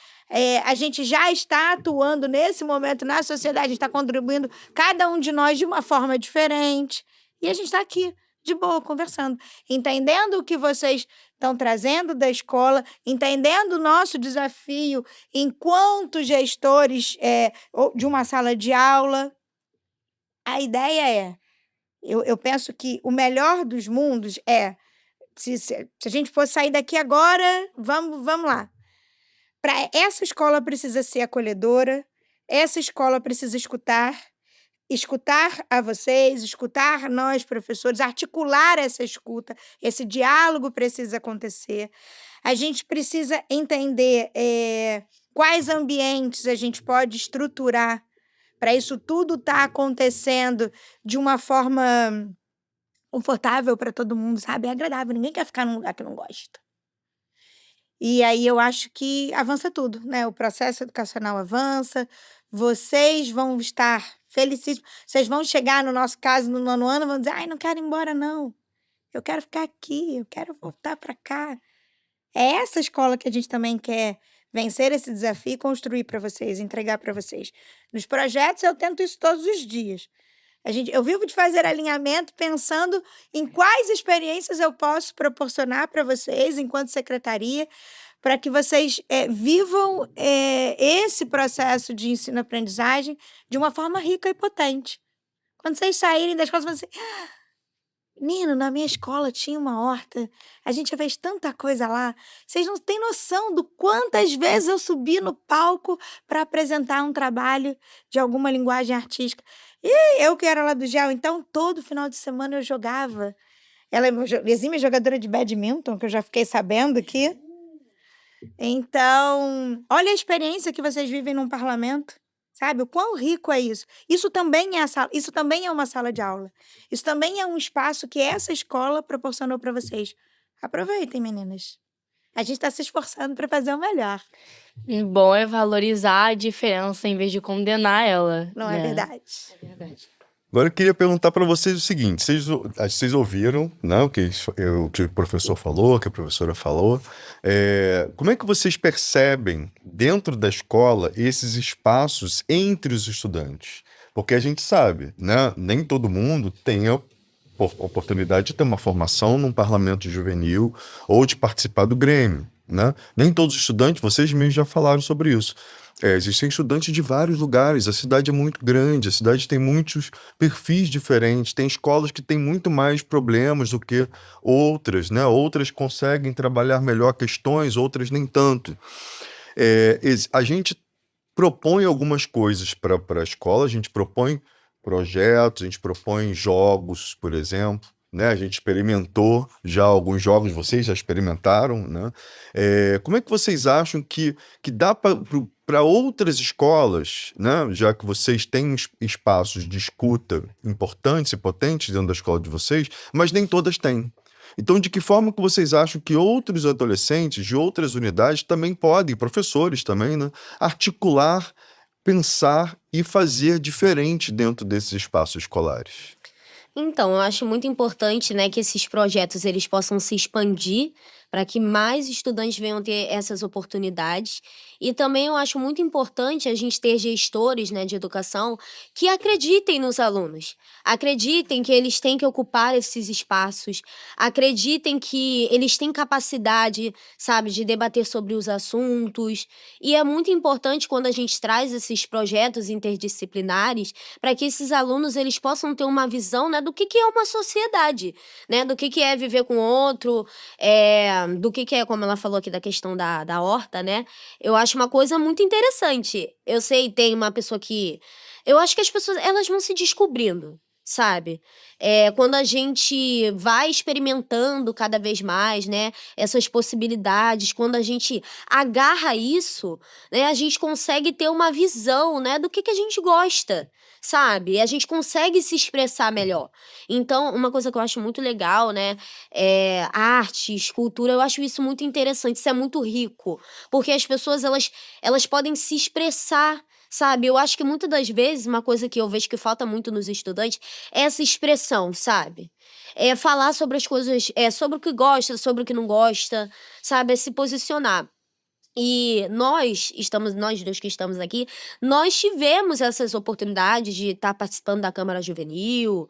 a gente já está atuando nesse momento na sociedade, a gente está contribuindo, cada um de nós, de uma forma diferente. E a gente está aqui, de boa, conversando, entendendo o que vocês estão trazendo da escola, entendendo o nosso desafio enquanto gestores de uma sala de aula. A ideia eu penso que o melhor dos mundos se a gente fosse sair daqui agora, vamos lá. Essa escola precisa ser acolhedora, essa escola precisa escutar a vocês, escutar nós, professores, articular essa escuta, esse diálogo precisa acontecer. A gente precisa entender quais ambientes a gente pode estruturar para isso tudo estar acontecendo de uma forma confortável para todo mundo, sabe? É agradável, ninguém quer ficar num lugar que não gosta. E aí eu acho que avança tudo, né? O processo educacional avança, vocês vão estar felicíssimos, vocês vão chegar, no nosso caso, no 9º ano, vão dizer, ai, não quero ir embora, não. Eu quero ficar aqui, eu quero voltar para cá. É essa escola que a gente também quer vencer esse desafio e construir para vocês, entregar para vocês. Nos projetos eu tento isso todos os dias. Eu vivo de fazer alinhamento pensando em quais experiências eu posso proporcionar para vocês, enquanto secretaria, para que vocês vivam esse processo de ensino-aprendizagem de uma forma rica e potente. Quando vocês saírem da escola, vocês vão dizer, Nino, na minha escola tinha uma horta, a gente já fez tanta coisa lá. Vocês não têm noção do quantas vezes eu subi no palco para apresentar um trabalho de alguma linguagem artística. E eu que era lá do GEL, então todo final de semana eu jogava. Ela é uma exímia jogadora de badminton, que eu já fiquei sabendo aqui. Então, olha a experiência que vocês vivem num parlamento, sabe? O quão rico é isso. Isso também isso também é uma sala de aula. Isso também é um espaço que essa escola proporcionou para vocês. Aproveitem, meninas. A gente está se esforçando para fazer o melhor, Bom é valorizar a diferença em vez de condenar ela, não é né? verdade? É verdade. Agora eu queria perguntar para vocês o seguinte: vocês ouviram, né, o que o professor falou, o que a professora falou. Como é que vocês percebem dentro da escola esses espaços entre os estudantes? Porque a gente sabe, né, nem todo mundo tem a oportunidade de ter uma formação num parlamento juvenil ou de participar do Grêmio, né? Nem todos os estudantes, vocês mesmos já falaram sobre isso. Existem estudantes de vários lugares, a cidade é muito grande, a cidade tem muitos perfis diferentes, tem escolas que têm muito mais problemas do que outras, né? Outras conseguem trabalhar melhor questões, outras nem tanto. A gente propõe algumas coisas para a escola, a gente propõe projetos, a gente propõe jogos, por exemplo, né? A gente experimentou já alguns jogos, vocês já experimentaram, né? Como é que vocês acham que dá para outras escolas, né? Já que vocês têm espaços de escuta importantes e potentes dentro da escola de vocês, mas nem todas têm. Então, de que forma que vocês acham que outros adolescentes de outras unidades também podem, professores também, né, articular, pensar e fazer diferente dentro desses espaços escolares? Então, eu acho muito importante, né, que esses projetos eles possam se expandir para que mais estudantes venham ter essas oportunidades. E também eu acho muito importante a gente ter gestores, né, de educação que acreditem nos alunos, acreditem que eles têm que ocupar esses espaços, acreditem que eles têm capacidade, sabe, de debater sobre os assuntos. E é muito importante quando a gente traz esses projetos interdisciplinares para que esses alunos eles possam ter uma visão, né, do que é uma sociedade, né, do que é viver com outro, do que é, como ela falou aqui da questão da horta, né? Eu acho uma coisa muito interessante. Eu sei, tem uma pessoa que... Eu acho que as pessoas, elas vão se descobrindo, sabe? Quando a gente vai experimentando cada vez mais, né, essas possibilidades, quando a gente agarra isso, né, a gente consegue ter uma visão, né, do que a gente gosta, sabe? E a gente consegue se expressar melhor. Então, uma coisa que eu acho muito legal, né, arte, escultura, eu acho isso muito interessante, isso é muito rico, porque as pessoas, elas podem se expressar, sabe? Eu acho que muitas das vezes, uma coisa que eu vejo que falta muito nos estudantes é essa expressão, sabe? Falar sobre as coisas, sobre o que gosta, sobre o que não gosta, sabe? É se posicionar. E nós dois que estamos aqui, nós tivemos essas oportunidades de estar participando da Câmara Juvenil,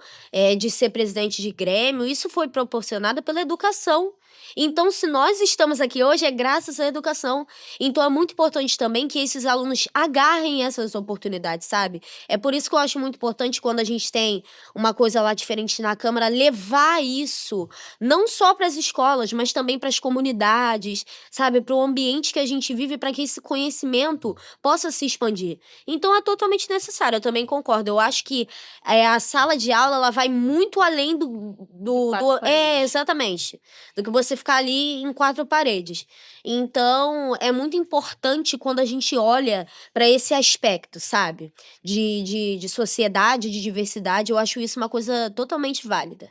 de ser presidente de Grêmio. Isso foi proporcionado pela educação. Então, se nós estamos aqui hoje, é graças à educação. Então, é muito importante também que esses alunos agarrem essas oportunidades, sabe? É por isso que eu acho muito importante quando a gente tem uma coisa lá diferente na Câmara, levar isso não só para as escolas, mas também para as comunidades, sabe? Para o ambiente que a gente vive, para que esse conhecimento possa se expandir. Então, é totalmente necessário, eu também concordo. Eu acho que a sala de aula, ela vai muito além Quatro paredes. exatamente. Do que você ficar ali em quatro paredes. Então, é muito importante quando a gente olha para esse aspecto, sabe? De sociedade, de diversidade. Eu acho isso uma coisa totalmente válida.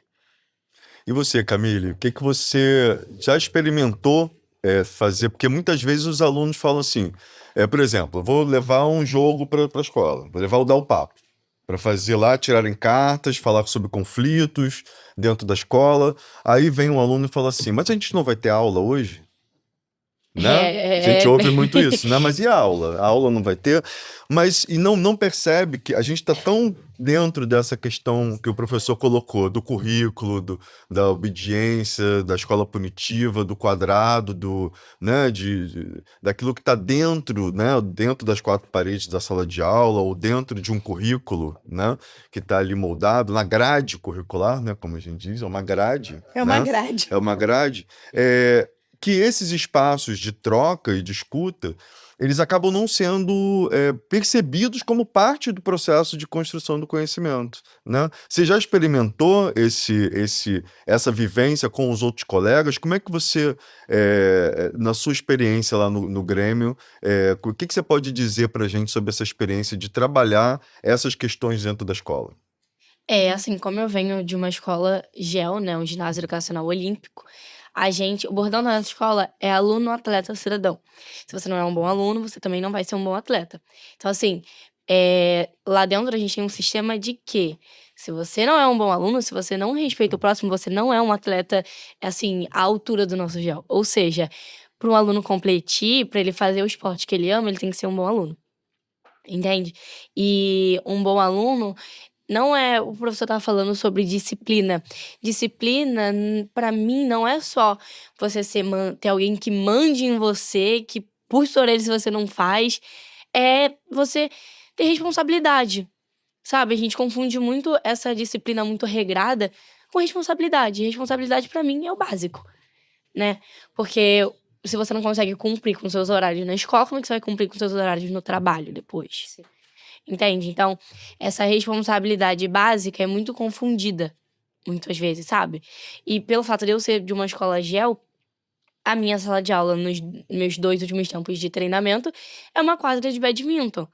E você, Camille, o que você já experimentou fazer? Porque muitas vezes os alunos falam assim, por exemplo, eu vou levar um jogo para a escola, vou levar o Dá o Papo, para fazer lá, tirarem cartas, falar sobre conflitos dentro da escola. Aí vem um aluno e fala assim, mas a gente não vai ter aula hoje? Né? A gente ouve muito isso, né? Mas e a aula? A aula não vai ter? Mas e não percebe que a gente está tão dentro dessa questão que o professor colocou, do currículo, da obediência, da escola punitiva, do quadrado, né, daquilo que está dentro, né, dentro das quatro paredes da sala de aula ou dentro de um currículo, né, que está ali moldado, na grade curricular, né, como a gente diz, é uma grade, É uma né? grade. É uma grade. Que esses espaços de troca e de escuta, eles acabam não sendo percebidos como parte do processo de construção do conhecimento, né? Você já experimentou essa vivência com os outros colegas? Como é que você, na sua experiência lá no Grêmio, o que você pode dizer para a gente sobre essa experiência de trabalhar essas questões dentro da escola? Assim, como eu venho de uma escola GEL, né, um ginásio educacional olímpico, o bordão da nossa escola é aluno, atleta, cidadão. Se você não é um bom aluno, você também não vai ser um bom atleta. Então, assim, lá dentro a gente tem um sistema de que se você não é um bom aluno, se você não respeita o próximo, você não é um atleta, assim, à altura do nosso GEL. Ou seja, para um aluno competir, para ele fazer o esporte que ele ama, ele tem que ser um bom aluno. Entende? E um bom aluno não é o professor estava falando sobre disciplina. Disciplina, pra mim, não é só você ter alguém que mande em você, que puxe sua orelha se você não faz. É você ter responsabilidade, sabe? A gente confunde muito essa disciplina muito regrada com responsabilidade. Responsabilidade, pra mim, é o básico, né? Porque se você não consegue cumprir com seus horários na escola, como é que você vai cumprir com seus horários no trabalho depois? Sim. Entende? Então, essa responsabilidade básica é muito confundida, muitas vezes, sabe? E pelo fato de eu ser de uma escola GEL, a minha sala de aula nos meus 2 últimos tempos de treinamento é uma quadra de badminton,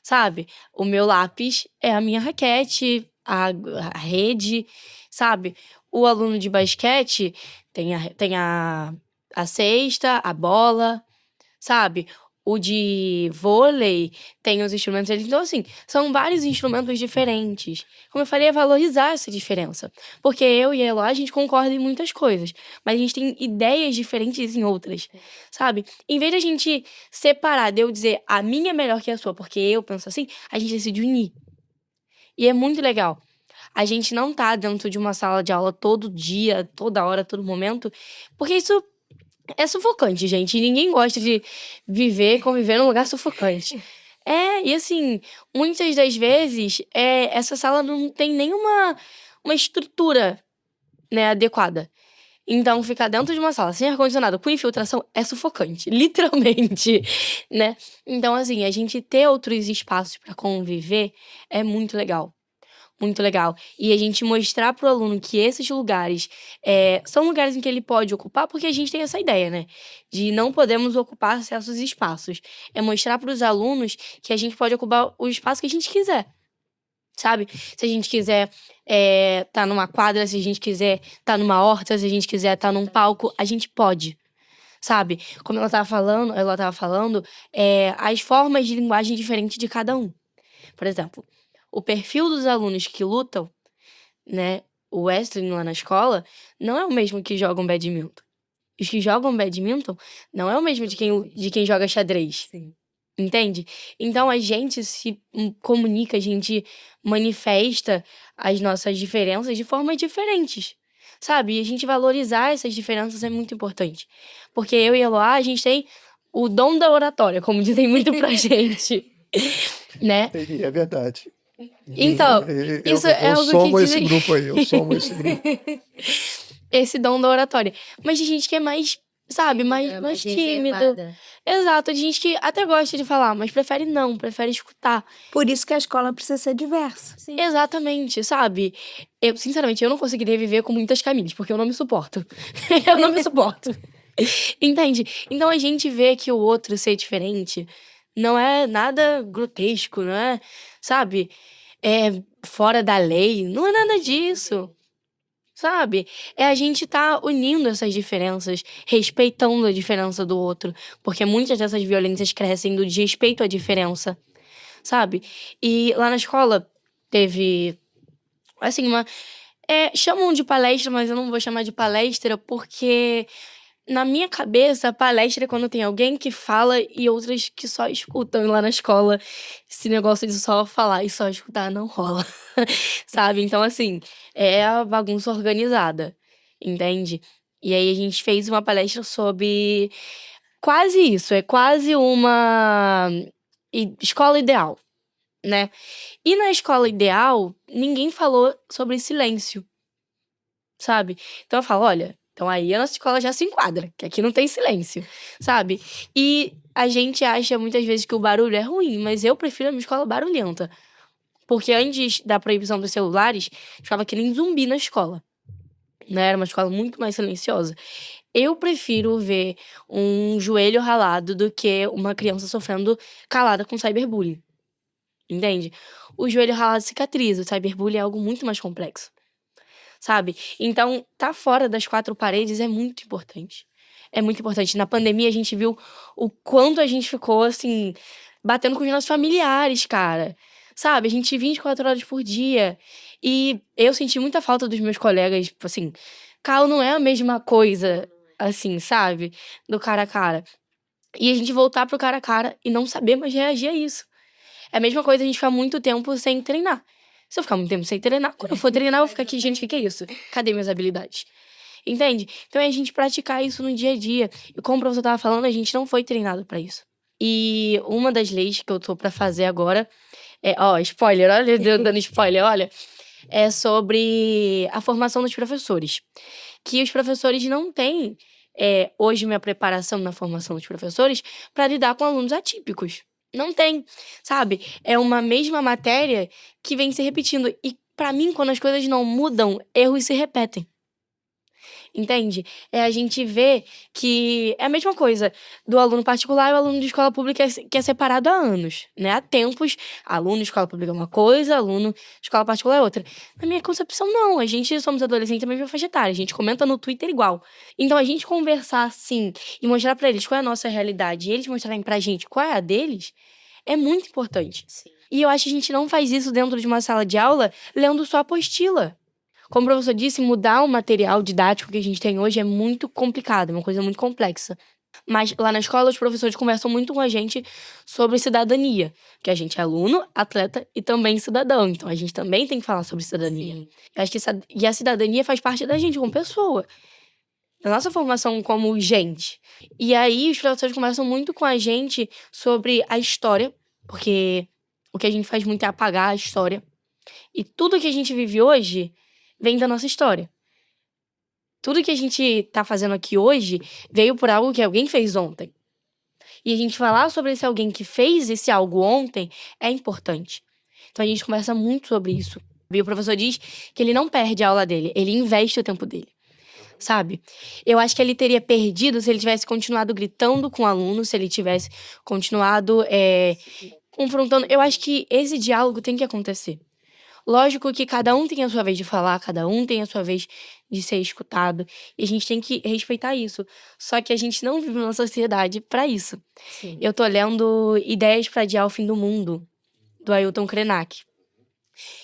sabe? O meu lápis é a minha raquete, a rede, sabe? O aluno de basquete tem a cesta, a bola, sabe? O de vôlei tem os instrumentos deles. Então, assim, são vários instrumentos diferentes. Como eu falei, é valorizar essa diferença. Porque eu e a Eloá, a gente concorda em muitas coisas. Mas a gente tem ideias diferentes em outras, sabe? Em vez de a gente separar, de eu dizer a minha é melhor que a sua, porque eu penso assim, a gente decide unir. E é muito legal. A gente não tá dentro de uma sala de aula todo dia, toda hora, todo momento, porque isso é sufocante, gente. E ninguém gosta de conviver num lugar sufocante. E assim, muitas das vezes, essa sala não tem nenhuma uma estrutura, né, adequada. Então, ficar dentro de uma sala sem ar-condicionado, com infiltração, é sufocante, literalmente, né? Então, assim, a gente ter outros espaços para conviver é muito legal. Muito legal. E a gente mostrar pro aluno que esses lugares são lugares em que ele pode ocupar, porque a gente tem essa ideia, né? De não podemos ocupar certos espaços. É mostrar para os alunos que a gente pode ocupar o espaço que a gente quiser, sabe? Se a gente quiser tá numa quadra, se a gente quiser tá numa horta, se a gente quiser tá num palco, a gente pode. Sabe? Como ela tava falando, as formas de linguagem diferentes de cada um. Por exemplo, o perfil dos alunos que lutam, né, o wrestling lá na escola, não é o mesmo que jogam badminton. Os que jogam badminton não é o mesmo de quem joga xadrez. Sim. Entende? Então a gente se comunica, a gente manifesta as nossas diferenças de formas diferentes, sabe? E a gente valorizar essas diferenças é muito importante. Porque eu e a Eloá, a gente tem o dom da oratória, como dizem muito pra gente, né? E é verdade. Então, isso é eu algo somo que esse dizem... grupo aí, eu somo esse grupo. Esse dom da oratória. Mas de gente que é mais, sabe, mais tímido. Reservada. Exato, de gente que até gosta de falar, mas prefere escutar. Por isso que a escola precisa ser diversa. Sim. Exatamente, sabe? Eu, sinceramente, eu não conseguiria viver com muitas Camilles, porque eu não me suporto. Eu não me suporto. Entende? Então a gente vê que o outro ser diferente não é nada grotesco, não é, sabe? É fora da lei, não é nada disso. Sabe? É a gente tá unindo essas diferenças, respeitando a diferença do outro. Porque muitas dessas violências crescem do desrespeito à diferença, sabe? E lá na escola teve, assim, chamam de palestra, mas eu não vou chamar de palestra porque na minha cabeça, a palestra é quando tem alguém que fala e outras que só escutam. E lá na escola, esse negócio de só falar e só escutar não rola, sabe? Então, assim, é a bagunça organizada, entende? E aí a gente fez uma palestra sobre quase isso, é quase uma escola ideal, né? E na escola ideal, ninguém falou sobre silêncio, sabe? Então eu falo, olha, então aí a nossa escola já se enquadra, que aqui não tem silêncio, sabe? E a gente acha muitas vezes que o barulho é ruim, mas eu prefiro a minha escola barulhenta. Porque antes da proibição dos celulares, ficava que nem zumbi na escola, né? Era uma escola muito mais silenciosa. Eu prefiro ver um joelho ralado do que uma criança sofrendo calada com cyberbullying, entende? O joelho ralado cicatriza, o cyberbullying é algo muito mais complexo, sabe? Então, tá fora das quatro paredes é muito importante. É muito importante. Na pandemia, a gente viu o quanto a gente ficou, assim, batendo com os nossos familiares, cara. Sabe? A gente 24 horas por dia. E eu senti muita falta dos meus colegas, tipo assim, Cal não é a mesma coisa, assim, sabe? Do cara a cara. E a gente voltar pro cara a cara e não saber mais reagir a isso. É a mesma coisa a gente ficar muito tempo sem treinar. Se eu ficar muito tempo sem treinar, quando eu for treinar, eu vou ficar aqui, gente, o que é isso? Cadê minhas habilidades? Entende? Então é a gente praticar isso no dia a dia. E como o professor tava falando, a gente não foi treinado pra isso. E uma das leis que eu tô pra fazer agora é, ó, spoiler, olha, eu dando spoiler, olha, é sobre a formação dos professores. Que os professores não têm, hoje, minha preparação na formação dos professores para lidar com alunos atípicos. Não tem, sabe? É uma mesma matéria que vem se repetindo. E pra mim, quando as coisas não mudam, erros se repetem. Entende? É a gente ver que é a mesma coisa do aluno particular e o aluno de escola pública que é separado há anos, né? Há tempos, aluno de escola pública é uma coisa, aluno de escola particular é outra. Na minha concepção, não. A gente somos adolescentes da mesma faixa etária, a gente comenta no Twitter igual. Então, a gente conversar assim e mostrar pra eles qual é a nossa realidade e eles mostrarem pra gente qual é a deles, é muito importante. Sim. E eu acho que a gente não faz isso dentro de uma sala de aula lendo só apostila. Como o professor disse, mudar o material didático que a gente tem hoje é muito complicado, é uma coisa muito complexa. Mas lá na escola, os professores conversam muito com a gente sobre cidadania, que a gente é aluno, atleta e também cidadão. Então, a gente também tem que falar sobre cidadania. Sim. Eu acho que e a cidadania faz parte da gente como pessoa, da nossa formação como gente. E aí, os professores conversam muito com a gente sobre a história, porque o que a gente faz muito é apagar a história. E tudo que a gente vive hoje vem da nossa história. Tudo que a gente tá fazendo aqui hoje veio por algo que alguém fez ontem. E a gente falar sobre esse alguém que fez esse algo ontem é importante. Então a gente conversa muito sobre isso. E o professor diz que ele não perde a aula dele, ele investe o tempo dele. Sabe? Eu acho que ele teria perdido se ele tivesse continuado gritando com o aluno, se ele tivesse continuado confrontando. Eu acho que esse diálogo tem que acontecer. Lógico que cada um tem a sua vez de falar, cada um tem a sua vez de ser escutado, e a gente tem que respeitar isso. Só que a gente não vive numa sociedade pra isso. Sim. Eu tô lendo Ideias para Adiar o Fim do Mundo, do Ailton Krenak.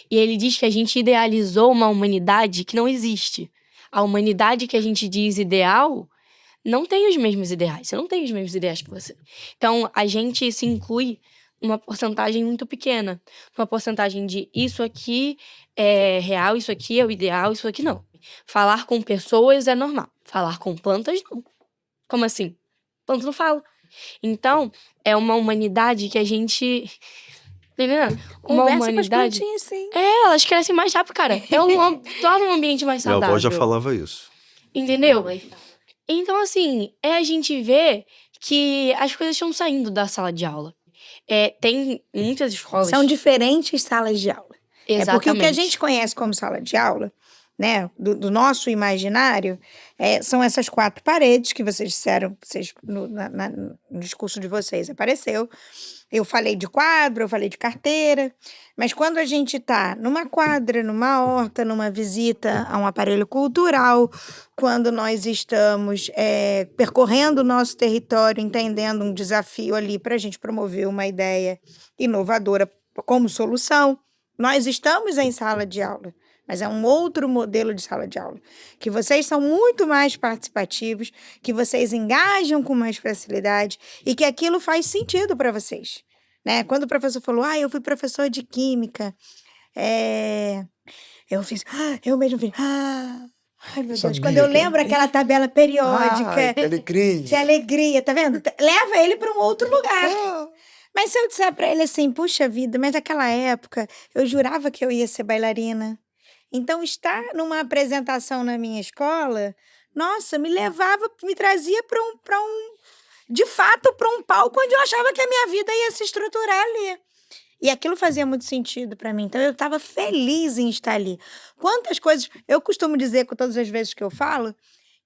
E ele diz que a gente idealizou uma humanidade que não existe. A humanidade que a gente diz ideal não tem os mesmos ideais. Você não tem os mesmos ideais que você. Então, a gente se inclui numa porcentagem muito pequena. Uma porcentagem de isso aqui é real, isso aqui é o ideal, isso aqui não. Falar com pessoas é normal. Falar com plantas, não. Como assim? Planta não fala. Então, é uma humanidade que a gente... Entendendo? Uma Conversa com as humanidade... plantinhas, sim. elas crescem mais rápido, cara. Torna um ambiente mais Minha saudável. avó já falava isso. Entendeu? Então, assim, é a gente ver que as coisas estão saindo da sala de aula. Tem muitas escolas... São diferentes salas de aula. Exatamente. É porque o que a gente conhece como sala de aula, né, do nosso imaginário, são essas quatro paredes que vocês disseram, no discurso de vocês apareceu. Eu falei de quadro, eu falei de carteira, mas quando a gente está numa quadra, numa horta, numa visita a um aparelho cultural, quando nós estamos percorrendo o nosso território, entendendo um desafio ali para a gente promover uma ideia inovadora como solução, nós estamos em sala de aula. mas é um outro modelo de sala de aula. Que vocês são muito mais participativos, que vocês engajam com mais facilidade e que aquilo faz sentido para vocês. Né? Quando o professor falou, eu fui professor de química, eu mesmo fiz, ai, meu Deus, Sabia quando eu que- lembro aquela tabela periódica, Ai, que alegria. que alegria, tá vendo? Leva ele para um outro lugar. Mas se eu disser para ele assim, puxa vida, mas naquela época eu jurava que eu ia ser bailarina. Então, estar numa apresentação na minha escola, nossa, me trazia de fato, para um palco onde eu achava que a minha vida ia se estruturar ali. E aquilo fazia muito sentido para mim. Então, eu estava feliz em estar ali. Quantas coisas... Eu costumo dizer, com todas as vezes que eu falo,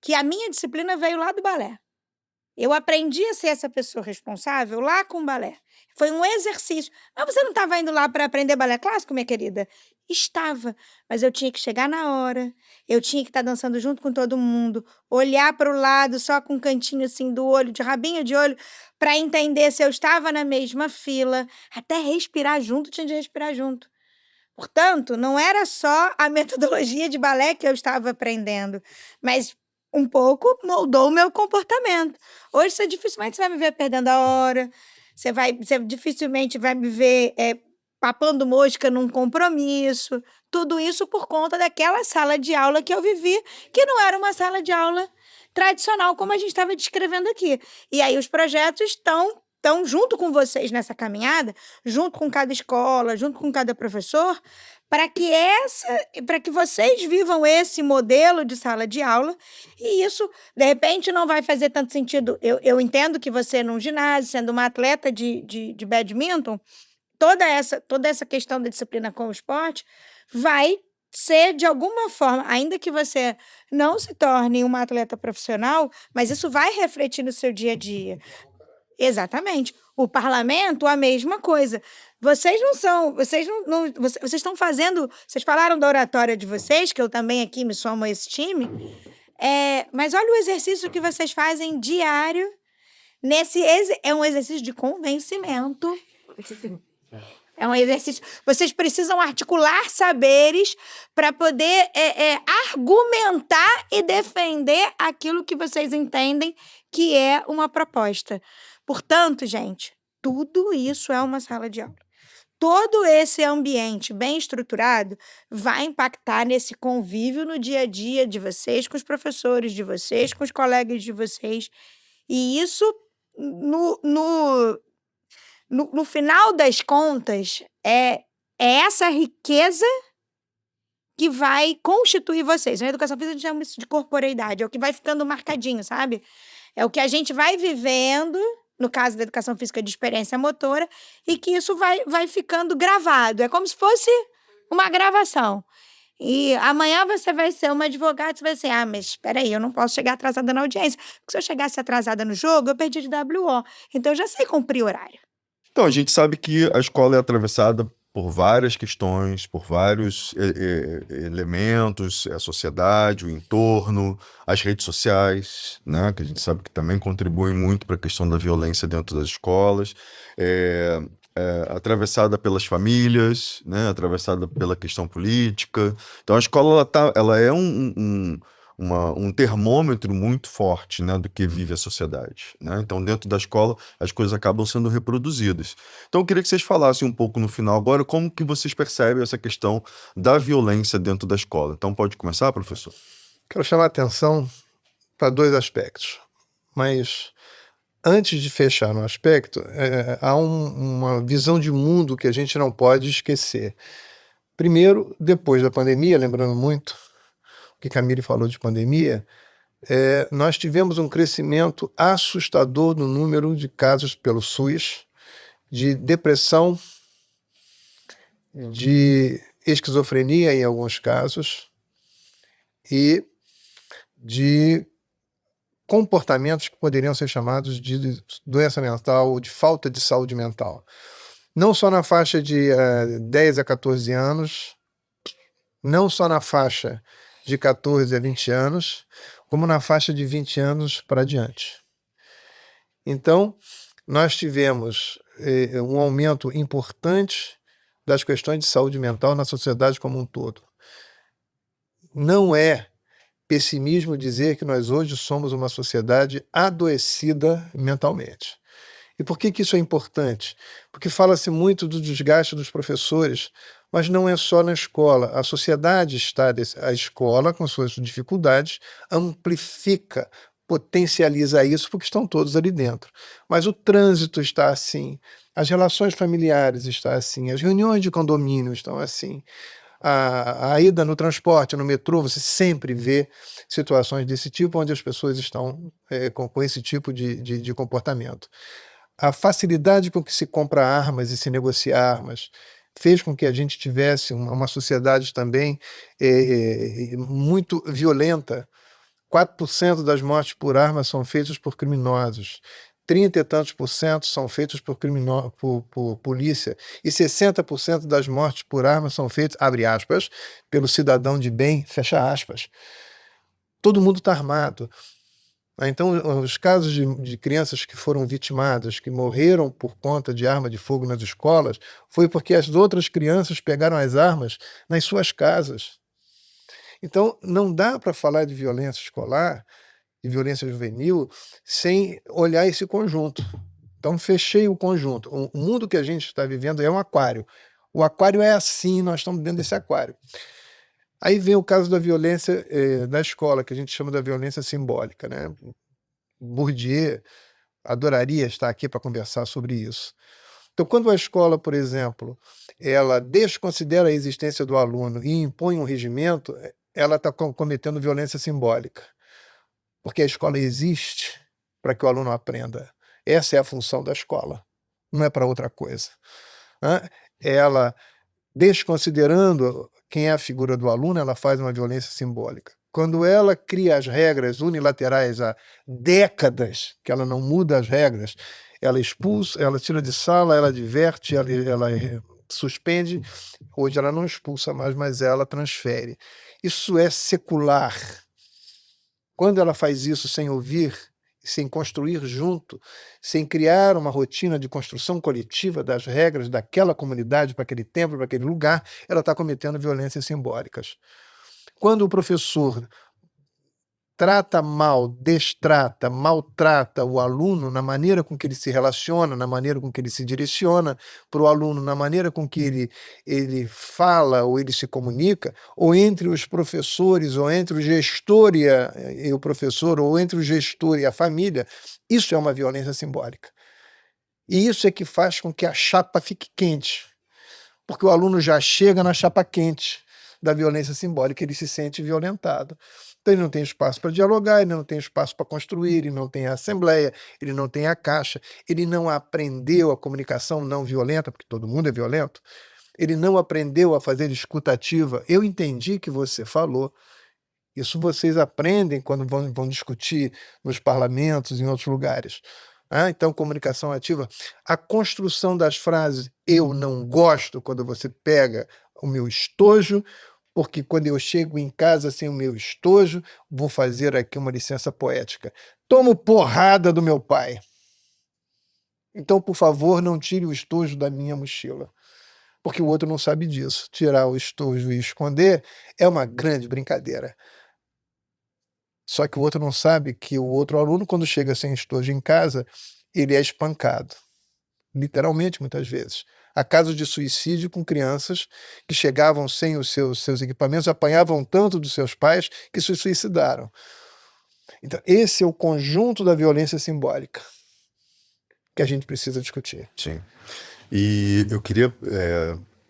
que a minha disciplina veio lá do balé. Eu aprendi a ser essa pessoa responsável lá com o balé. Foi um exercício. Mas você não estava indo lá para aprender balé clássico, minha querida? Estava. Mas eu tinha que chegar na hora. Eu tinha que estar dançando junto com todo mundo. Olhar para o lado só com um cantinho assim do olho, de rabinho de olho, para entender se eu estava na mesma fila. Até respirar junto, tinha de respirar junto. Portanto, não era só a metodologia de balé que eu estava aprendendo, mas um pouco moldou o meu comportamento. Hoje, você dificilmente vai me ver perdendo a hora, você dificilmente vai me ver papando mosca num compromisso. Tudo isso por conta daquela sala de aula que eu vivi, que não era uma sala de aula tradicional, como a gente estava descrevendo aqui. E aí os projetos estão junto com vocês nessa caminhada, junto com cada escola, junto com cada professor, para que vocês vivam esse modelo de sala de aula, e isso, de repente, não vai fazer tanto sentido. Eu entendo que você, num ginásio, sendo uma atleta de badminton, toda essa questão da disciplina com o esporte vai ser, de alguma forma, ainda que você não se torne uma atleta profissional, mas isso vai refletir no seu dia a dia. Exatamente. O parlamento, a mesma coisa. Vocês estão fazendo, vocês falaram da oratória de vocês, que eu também aqui me somo a esse time, mas olha o exercício que vocês fazem diário, é um exercício de convencimento. É um exercício. Vocês precisam articular saberes para poder argumentar e defender aquilo que vocês entendem que é uma proposta. Portanto, gente, tudo isso é uma sala de aula. Todo esse ambiente bem estruturado vai impactar nesse convívio no dia a dia de vocês, com os professores de vocês, com os colegas de vocês. E isso, no final das contas, é essa riqueza que vai constituir vocês. Na educação física, a gente chama isso de corporeidade, é o que vai ficando marcadinho, sabe? É o que a gente vai vivendo, no caso da educação física de experiência motora, e que isso vai ficando gravado. É como se fosse uma gravação. E amanhã você vai ser uma advogada, você vai dizer, mas espera aí, eu não posso chegar atrasada na audiência, porque se eu chegasse atrasada no jogo, eu perdi de WO. Então, eu já sei cumprir o horário. Então, a gente sabe que a escola é atravessada por várias questões, por vários elementos, a sociedade, o entorno, as redes sociais, né, que a gente sabe que também contribuem muito para a questão da violência dentro das escolas, atravessada pelas famílias, né, atravessada pela questão política. Então, a escola ela é um termômetro muito forte, né, do que vive a sociedade, né? Então, dentro da escola, as coisas acabam sendo reproduzidas. Então, eu queria que vocês falassem um pouco no final agora como que vocês percebem essa questão da violência dentro da escola. Então, pode começar, professor? Quero chamar a atenção para 2 aspectos, mas antes de fechar no aspecto, há uma visão de mundo que a gente não pode esquecer. Primeiro, depois da pandemia, lembrando muito o que Camille falou de pandemia, nós tivemos um crescimento assustador no número de casos pelo SUS, de depressão, de esquizofrenia em alguns casos, e de comportamentos que poderiam ser chamados de doença mental ou de falta de saúde mental. Não só na faixa de 10 a 14 anos, não só na faixa de 14 a 20 anos, como na faixa de 20 anos para diante. Então, nós tivemos um aumento importante das questões de saúde mental na sociedade como um todo. não é pessimismo dizer que nós hoje somos uma sociedade adoecida mentalmente. E por que isso é importante? Porque fala-se muito do desgaste dos professores, mas não é só na escola. A sociedade a escola, com suas dificuldades, amplifica, potencializa isso, porque estão todos ali dentro. Mas o trânsito está assim, as relações familiares estão assim, as reuniões de condomínio estão assim. A ida no transporte, no metrô, você sempre vê situações desse tipo, onde as pessoas estão com esse tipo de comportamento. A facilidade com que se compra armas e se negocia armas fez com que a gente tivesse uma sociedade também muito violenta. 4% das mortes por arma são feitas por criminosos. 30 e tantos por cento são feitos por polícia. E 60% das mortes por arma são feitas, abre aspas, pelo cidadão de bem, fecha aspas. Todo mundo está armado. Então, os casos de crianças que foram vitimadas, que morreram por conta de arma de fogo nas escolas, foi porque as outras crianças pegaram as armas nas suas casas. Então, não dá para falar de violência escolar, de violência juvenil, sem olhar esse conjunto. Então, fechei o conjunto. O mundo que a gente está vivendo é um aquário. O aquário é assim, nós estamos dentro desse aquário. Aí vem o caso da violência da escola, que a gente chama da violência simbólica, né? Bourdieu adoraria estar aqui para conversar sobre isso. Então, quando a escola, por exemplo, ela desconsidera a existência do aluno e impõe um regimento, ela está cometendo violência simbólica. Porque a escola existe para que o aluno aprenda. Essa é a função da escola, não é para outra coisa. Ela, desconsiderando quem é a figura do aluno, ela faz uma violência simbólica. Quando ela cria as regras unilaterais há décadas, que ela não muda as regras, ela expulsa, ela tira de sala, ela diverte, ela suspende. Hoje ela não expulsa mais, mas ela transfere. Isso é secular. Quando ela faz isso sem ouvir, sem construir junto, sem criar uma rotina de construção coletiva das regras daquela comunidade, para aquele tempo, para aquele lugar, ela está cometendo violências simbólicas. Quando o professor trata mal, destrata, maltrata o aluno na maneira com que ele se relaciona, na maneira com que ele se direciona para o aluno, na maneira com que ele fala ou ele se comunica, ou entre os professores, ou entre o gestor e o professor, ou entre o gestor e a família, isso é uma violência simbólica. E isso é que faz com que a chapa fique quente, porque o aluno já chega na chapa quente da violência simbólica, ele se sente violentado. Então ele não tem espaço para dialogar, ele não tem espaço para construir, ele não tem a assembleia, ele não tem a caixa, ele não aprendeu a comunicação não violenta, porque todo mundo é violento, ele não aprendeu a fazer escuta ativa. Eu entendi que você falou. Isso vocês aprendem quando vão discutir nos parlamentos, em outros lugares. Então, comunicação ativa. A construção das frases, eu não gosto quando você pega o meu estojo, porque quando eu chego em casa sem o meu estojo, vou fazer aqui uma licença poética. Tomo porrada do meu pai. Então, por favor, não tire o estojo da minha mochila. Porque o outro não sabe disso. Tirar o estojo e esconder é uma grande brincadeira. Só que o outro não sabe que o outro aluno, quando chega sem estojo em casa, ele é espancado. Literalmente, muitas vezes. Há casos de suicídio com crianças que chegavam sem os seus equipamentos, apanhavam tanto dos seus pais que se suicidaram. Então, esse é o conjunto da violência simbólica que a gente precisa discutir. Sim. E eu queria,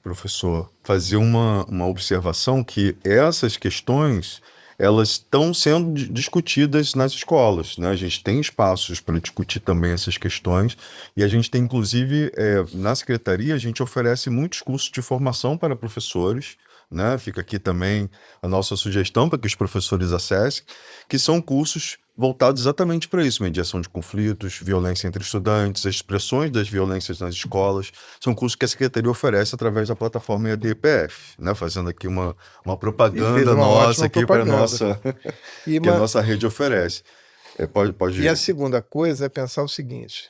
professor, fazer uma observação que essas questões elas estão sendo discutidas nas escolas, né? A gente tem espaços para discutir também essas questões e a gente tem, inclusive, na secretaria, a gente oferece muitos cursos de formação para professores, né? Fica aqui também a nossa sugestão para que os professores acessem, que são cursos voltados exatamente para isso, mediação de conflitos, violência entre estudantes, as expressões das violências nas escolas, são cursos que a Secretaria oferece através da plataforma EAD-EPF, né? Fazendo aqui uma propaganda nossa aqui para que a nossa rede oferece. Pode... E a segunda coisa é pensar o seguinte,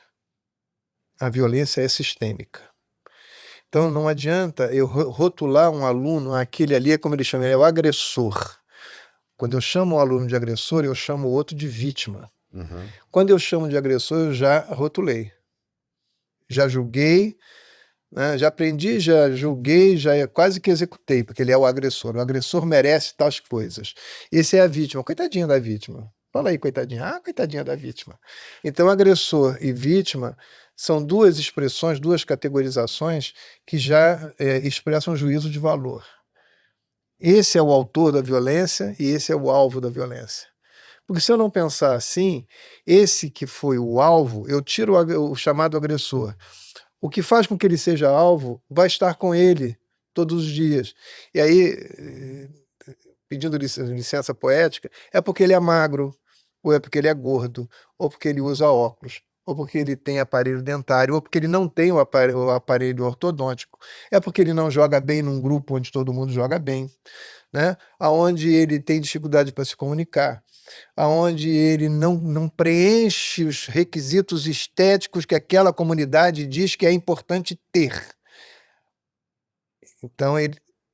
a violência é sistêmica. Então não adianta eu rotular um aluno, aquele ali é como ele chama, ele é o agressor. Quando eu chamo o aluno de agressor, eu chamo o outro de vítima. Uhum. Quando eu chamo de agressor, eu já rotulei, já julguei, né? Já aprendi, já julguei, já quase que executei, porque ele é o agressor. O agressor merece tais coisas. Esse é a vítima. Coitadinha da vítima. Fala aí, coitadinha. Ah, coitadinha da vítima. Então, agressor e vítima são duas expressões, duas categorizações que já expressam juízo de valor. Esse é o autor da violência e esse é o alvo da violência. Porque se eu não pensar assim, esse que foi o alvo, eu tiro o chamado agressor. O que faz com que ele seja alvo vai estar com ele todos os dias. E aí, pedindo licença poética, é porque ele é magro, ou é porque ele é gordo, ou porque ele usa óculos, ou porque ele tem aparelho dentário, ou porque ele não tem o aparelho ortodôntico. É porque ele não joga bem num grupo onde todo mundo joga bem, né? Aonde ele tem dificuldade para se comunicar, aonde ele não preenche os requisitos estéticos que aquela comunidade diz que é importante ter. Então,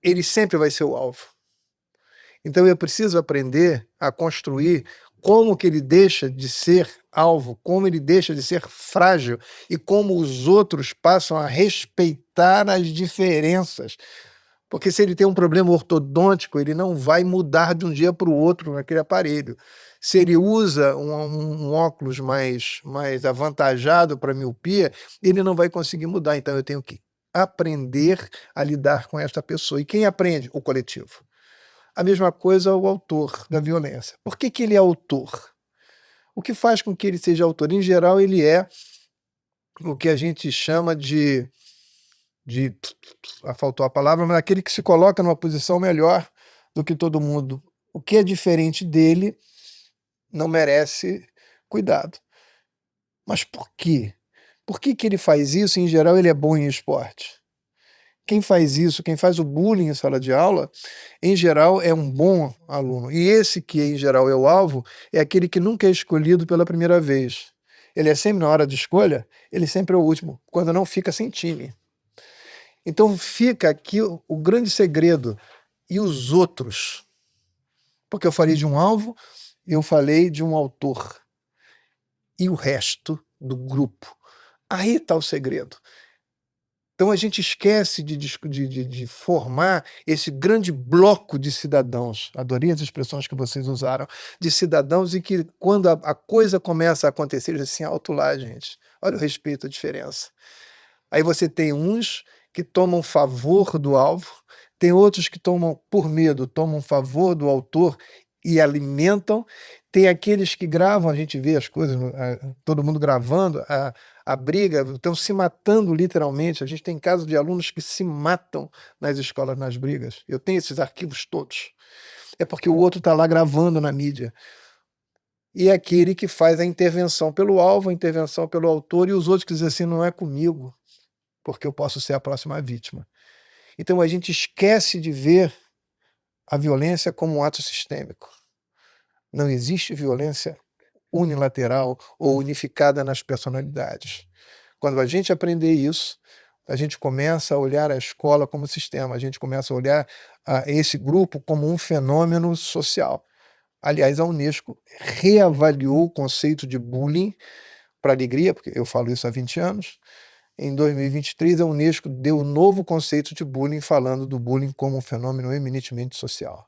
ele sempre vai ser o alvo. Então, eu preciso aprender a construir como que ele deixa de ser alvo, como ele deixa de ser frágil e como os outros passam a respeitar as diferenças. Porque se ele tem um problema ortodôntico, ele não vai mudar de um dia para o outro naquele aparelho. Se ele usa um óculos mais avantajado para miopia, ele não vai conseguir mudar. Então, eu tenho que aprender a lidar com esta pessoa. E quem aprende? O coletivo. A mesma coisa o autor da violência. Por que ele é autor? O que faz com que ele seja autor? Em geral, ele é o que a gente chama de faltou a palavra, mas aquele que se coloca numa posição melhor do que todo mundo. O que é diferente dele não merece cuidado. Mas por quê? Por que ele faz isso? Em geral, ele é bom em esporte. Quem faz isso, quem faz o bullying em sala de aula, em geral é um bom aluno. E esse que, em geral, é o alvo, é aquele que nunca é escolhido pela primeira vez. Ele é sempre, na hora de escolha, ele sempre é o último, quando não fica sem time. Então fica aqui o grande segredo. E os outros? Porque eu falei de um alvo, eu falei de um autor. E o resto do grupo? Aí está o segredo. Então a gente esquece de formar esse grande bloco de cidadãos. Adorei as expressões que vocês usaram, de cidadãos, e que quando a coisa começa a acontecer, assim, alto lá, gente. Olha o respeito, a diferença. Aí você tem uns que tomam favor do alvo, tem outros que tomam, por medo, tomam favor do autor e alimentam. Tem aqueles que gravam, a gente vê as coisas, todo mundo gravando, a briga, estão se matando literalmente. A gente tem casos de alunos que se matam nas escolas, nas brigas. Eu tenho esses arquivos todos. É porque o outro está lá gravando na mídia. E é aquele que faz a intervenção pelo alvo, a intervenção pelo autor, e os outros que dizem assim, não é comigo, porque eu posso ser a próxima vítima. Então a gente esquece de ver a violência como um ato sistêmico. Não existe violência unilateral ou unificada nas personalidades. Quando a gente aprender isso, a gente começa a olhar a escola como sistema, a gente começa a olhar esse grupo como um fenômeno social. Aliás, a Unesco reavaliou o conceito de bullying, para alegria, porque eu falo isso há 20 anos. Em 2023, a Unesco deu um novo conceito de bullying, falando do bullying como um fenômeno eminentemente social.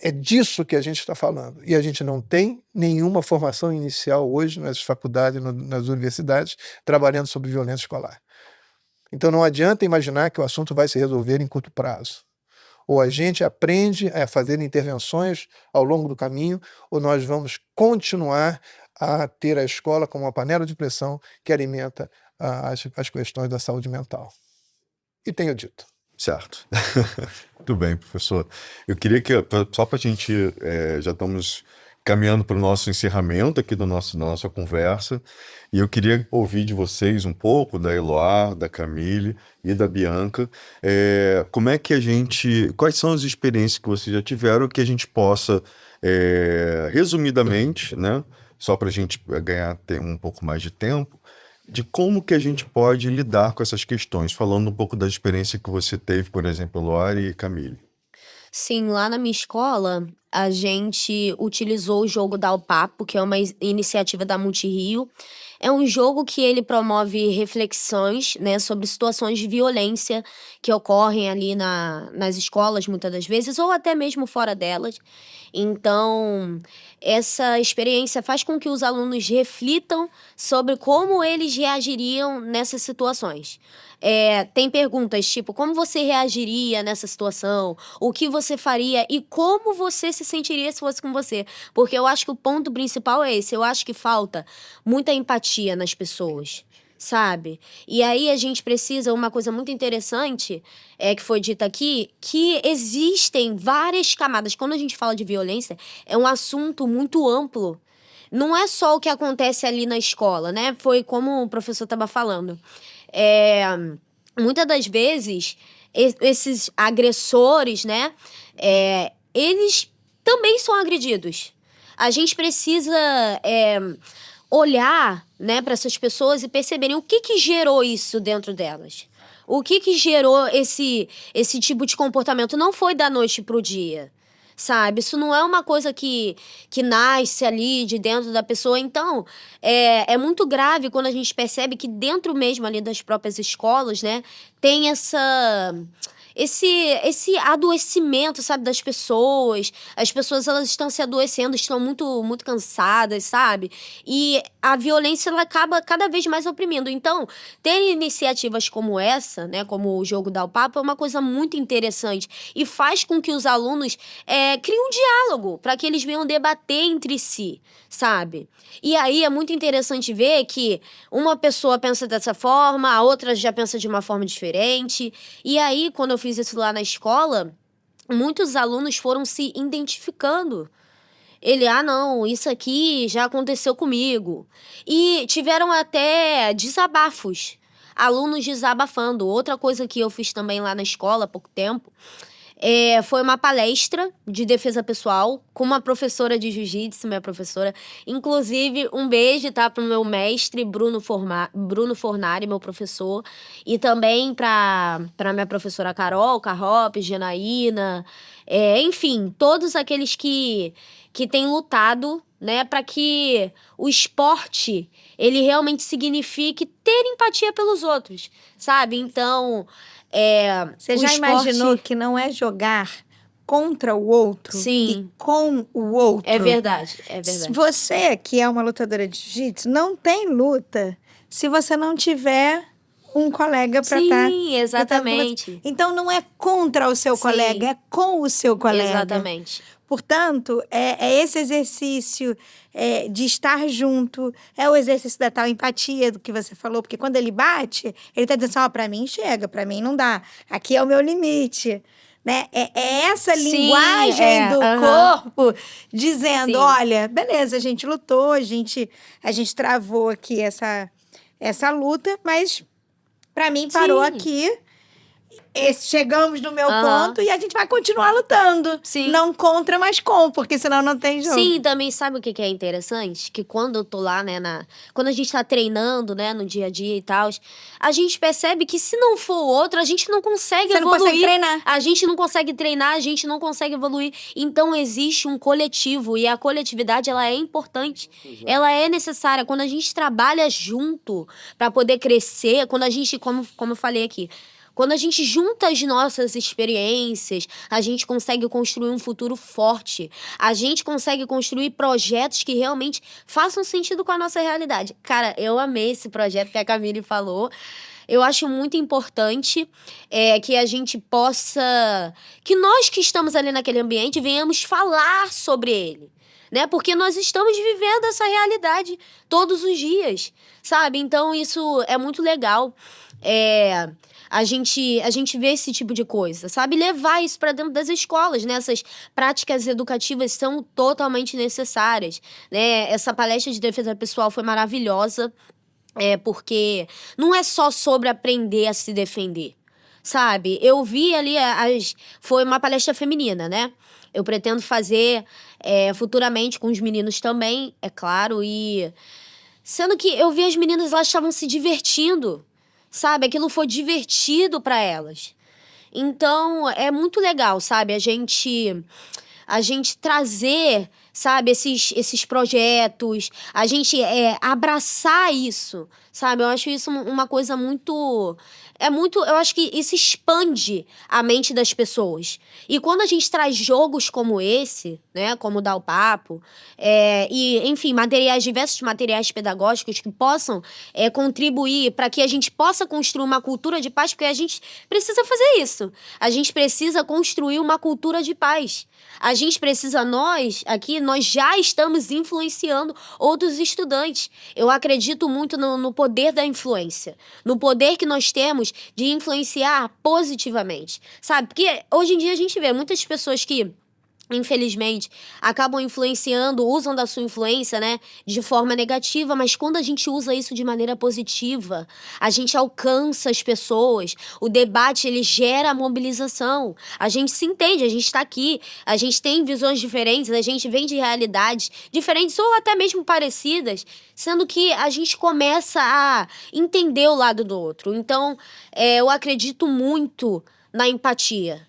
É disso que a gente está falando. E a gente não tem nenhuma formação inicial hoje nas faculdades, nas universidades, trabalhando sobre violência escolar. Então não adianta imaginar que o assunto vai se resolver em curto prazo. Ou a gente aprende a fazer intervenções ao longo do caminho, ou nós vamos continuar a ter a escola como uma panela de pressão que alimenta as questões da saúde mental. E tenho dito. Certo. Muito bem, professor. Eu queria que, só para a gente, já estamos caminhando para o nosso encerramento aqui da nossa conversa, e eu queria ouvir de vocês um pouco, da Eloá, da Camille e da Bianca, como é que quais são as experiências que vocês já tiveram, que a gente possa, resumidamente, né, só para a gente ganhar um pouco mais de tempo, de como que a gente pode lidar com essas questões, falando um pouco da experiência que você teve, por exemplo, Eloá e Camille. Sim, lá na minha escola, a gente utilizou o jogo Dá o Papo, que é uma iniciativa da Multirio. É um jogo que ele promove reflexões, né, sobre situações de violência que ocorrem ali nas escolas, muitas das vezes, ou até mesmo fora delas. Então, essa experiência faz com que os alunos reflitam sobre como eles reagiriam nessas situações. Tem perguntas tipo, como você reagiria nessa situação? O que você faria e como você se sentiria se fosse com você? Porque eu acho que o ponto principal é esse. Eu acho que falta muita empatia nas pessoas, sabe? E aí a gente precisa, uma coisa muito interessante, que foi dita aqui, que existem várias camadas. Quando a gente fala de violência, é um assunto muito amplo. Não é só o que acontece ali na escola, né? Foi como o professor estava falando. É, muitas das vezes, esses agressores, né? Eles também são agredidos. A gente precisa olhar, né, para essas pessoas e perceberem o que gerou isso dentro delas. O que gerou esse tipo de comportamento. Não foi da noite pro dia, sabe? Isso não é uma coisa que nasce ali de dentro da pessoa. Então, é muito grave quando a gente percebe que dentro mesmo ali das próprias escolas, né, tem esse adoecimento, sabe, das pessoas. As pessoas, elas estão se adoecendo, estão muito, muito cansadas, sabe? E a violência, ela acaba cada vez mais oprimindo. Então, ter iniciativas como essa, né, como o jogo Dá o Papo, é uma coisa muito interessante e faz com que os alunos criem um diálogo para que eles venham debater entre si, sabe? E aí é muito interessante ver que uma pessoa pensa dessa forma, a outra já pensa de uma forma diferente. E aí, quando eu fiz isso lá na escola, muitos alunos foram se identificando. Não, isso aqui já aconteceu comigo. E tiveram até desabafos, alunos desabafando. Outra coisa que eu fiz também lá na escola há pouco tempo, foi uma palestra de defesa pessoal com uma professora de jiu-jitsu, minha professora. Inclusive, um beijo, tá, pro meu mestre Bruno Fornari, meu professor. E também pra minha professora Carol, Carrop, Janaína. Enfim, todos aqueles que têm lutado, né, para que o esporte, ele realmente signifique ter empatia pelos outros, sabe? Então, Você o já esporte... imaginou que não é jogar contra o outro Sim. e com o outro? É verdade, é verdade. Você, que é uma lutadora de jiu-jitsu, não tem luta se você não tiver um colega para estar. Sim, exatamente. Então não é contra o seu Sim. colega, é com o seu colega. Exatamente. Portanto, é esse exercício de estar junto, é o exercício da tal empatia do que você falou, porque quando ele bate, ele está dizendo assim, para mim chega, para mim não dá, aqui é o meu limite. Né? É essa Sim, linguagem do corpo dizendo, Sim. olha, beleza, a gente lutou, a gente travou aqui essa luta, mas para mim parou Sim. aqui. Chegamos no meu ponto e a gente vai continuar lutando. Sim. Não contra, mas com, porque senão não tem jogo. Sim, também sabe o que é interessante? Que quando eu tô lá, né, quando a gente tá treinando, né, no dia a dia e tal, a gente percebe que se não for o outro, a gente não consegue Você evoluir. não consegue treinar. A gente não consegue treinar, a gente não consegue evoluir. Então existe um coletivo e a coletividade, ela é importante. Exato. Ela é necessária. Quando a gente trabalha junto para poder crescer, quando a gente, como eu falei aqui, quando a gente junta as nossas experiências, a gente consegue construir um futuro forte. A gente consegue construir projetos que realmente façam sentido com a nossa realidade. Cara, eu amei esse projeto que a Camille falou. Eu acho muito importante que a gente possa... Que nós que estamos ali naquele ambiente venhamos falar sobre ele. Né? Porque nós estamos vivendo essa realidade todos os dias, sabe? Então, isso é muito legal. A gente vê esse tipo de coisa, sabe? Levar isso para dentro das escolas, né? Essas práticas educativas são totalmente necessárias, né? Essa palestra de defesa pessoal foi maravilhosa, porque não é só sobre aprender a se defender, sabe? Eu vi ali, foi uma palestra feminina, né? Eu pretendo fazer futuramente com os meninos também, é claro, e... Sendo que eu vi as meninas, elas estavam se divertindo, sabe? Aquilo foi divertido para elas. Então, é muito legal, sabe? A gente trazer, sabe, esses projetos, a gente abraçar isso, sabe? Eu acho isso uma coisa muito. Eu acho que isso expande a mente das pessoas. E quando a gente traz jogos como esse, né, como Dá o Papo, e, enfim, diversos materiais pedagógicos que possam contribuir para que a gente possa construir uma cultura de paz, porque a gente precisa fazer isso. A gente precisa construir uma cultura de paz. A gente precisa, nós já estamos influenciando outros estudantes. Eu acredito muito no poder da influência, no poder que nós temos de influenciar positivamente, sabe? Porque hoje em dia a gente vê muitas pessoas que, infelizmente, acabam influenciando, usam da sua influência, né, de forma negativa, mas quando a gente usa isso de maneira positiva, a gente alcança as pessoas, o debate, ele gera mobilização, a gente se entende, a gente está aqui, a gente tem visões diferentes, a gente vem de realidades diferentes ou até mesmo parecidas, sendo que a gente começa a entender o lado do outro. Então, eu acredito muito na empatia.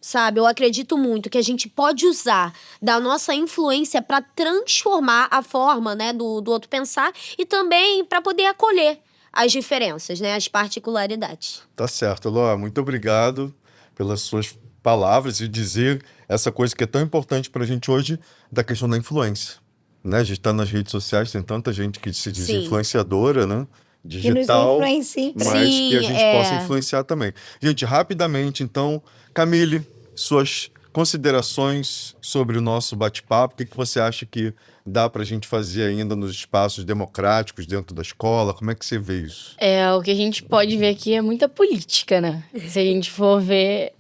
Sabe, eu acredito muito que a gente pode usar da nossa influência para transformar a forma, né, do outro pensar e também para poder acolher as diferenças, né, as particularidades. Tá certo, Ló. Muito obrigado pelas suas palavras e dizer essa coisa que é tão importante para a gente hoje, da questão da influência. Né? A gente está nas redes sociais, tem tanta gente que se diz Sim. influenciadora, né? Que nos Digital, influencia. mas Sim, que a gente possa influenciar também. Gente, rapidamente, então, Camille, suas considerações sobre o nosso bate-papo, o que você acha que dá para a gente fazer ainda nos espaços democráticos dentro da escola? Como é que você vê isso? O que a gente pode ver aqui é muita política, né? Se a gente for ver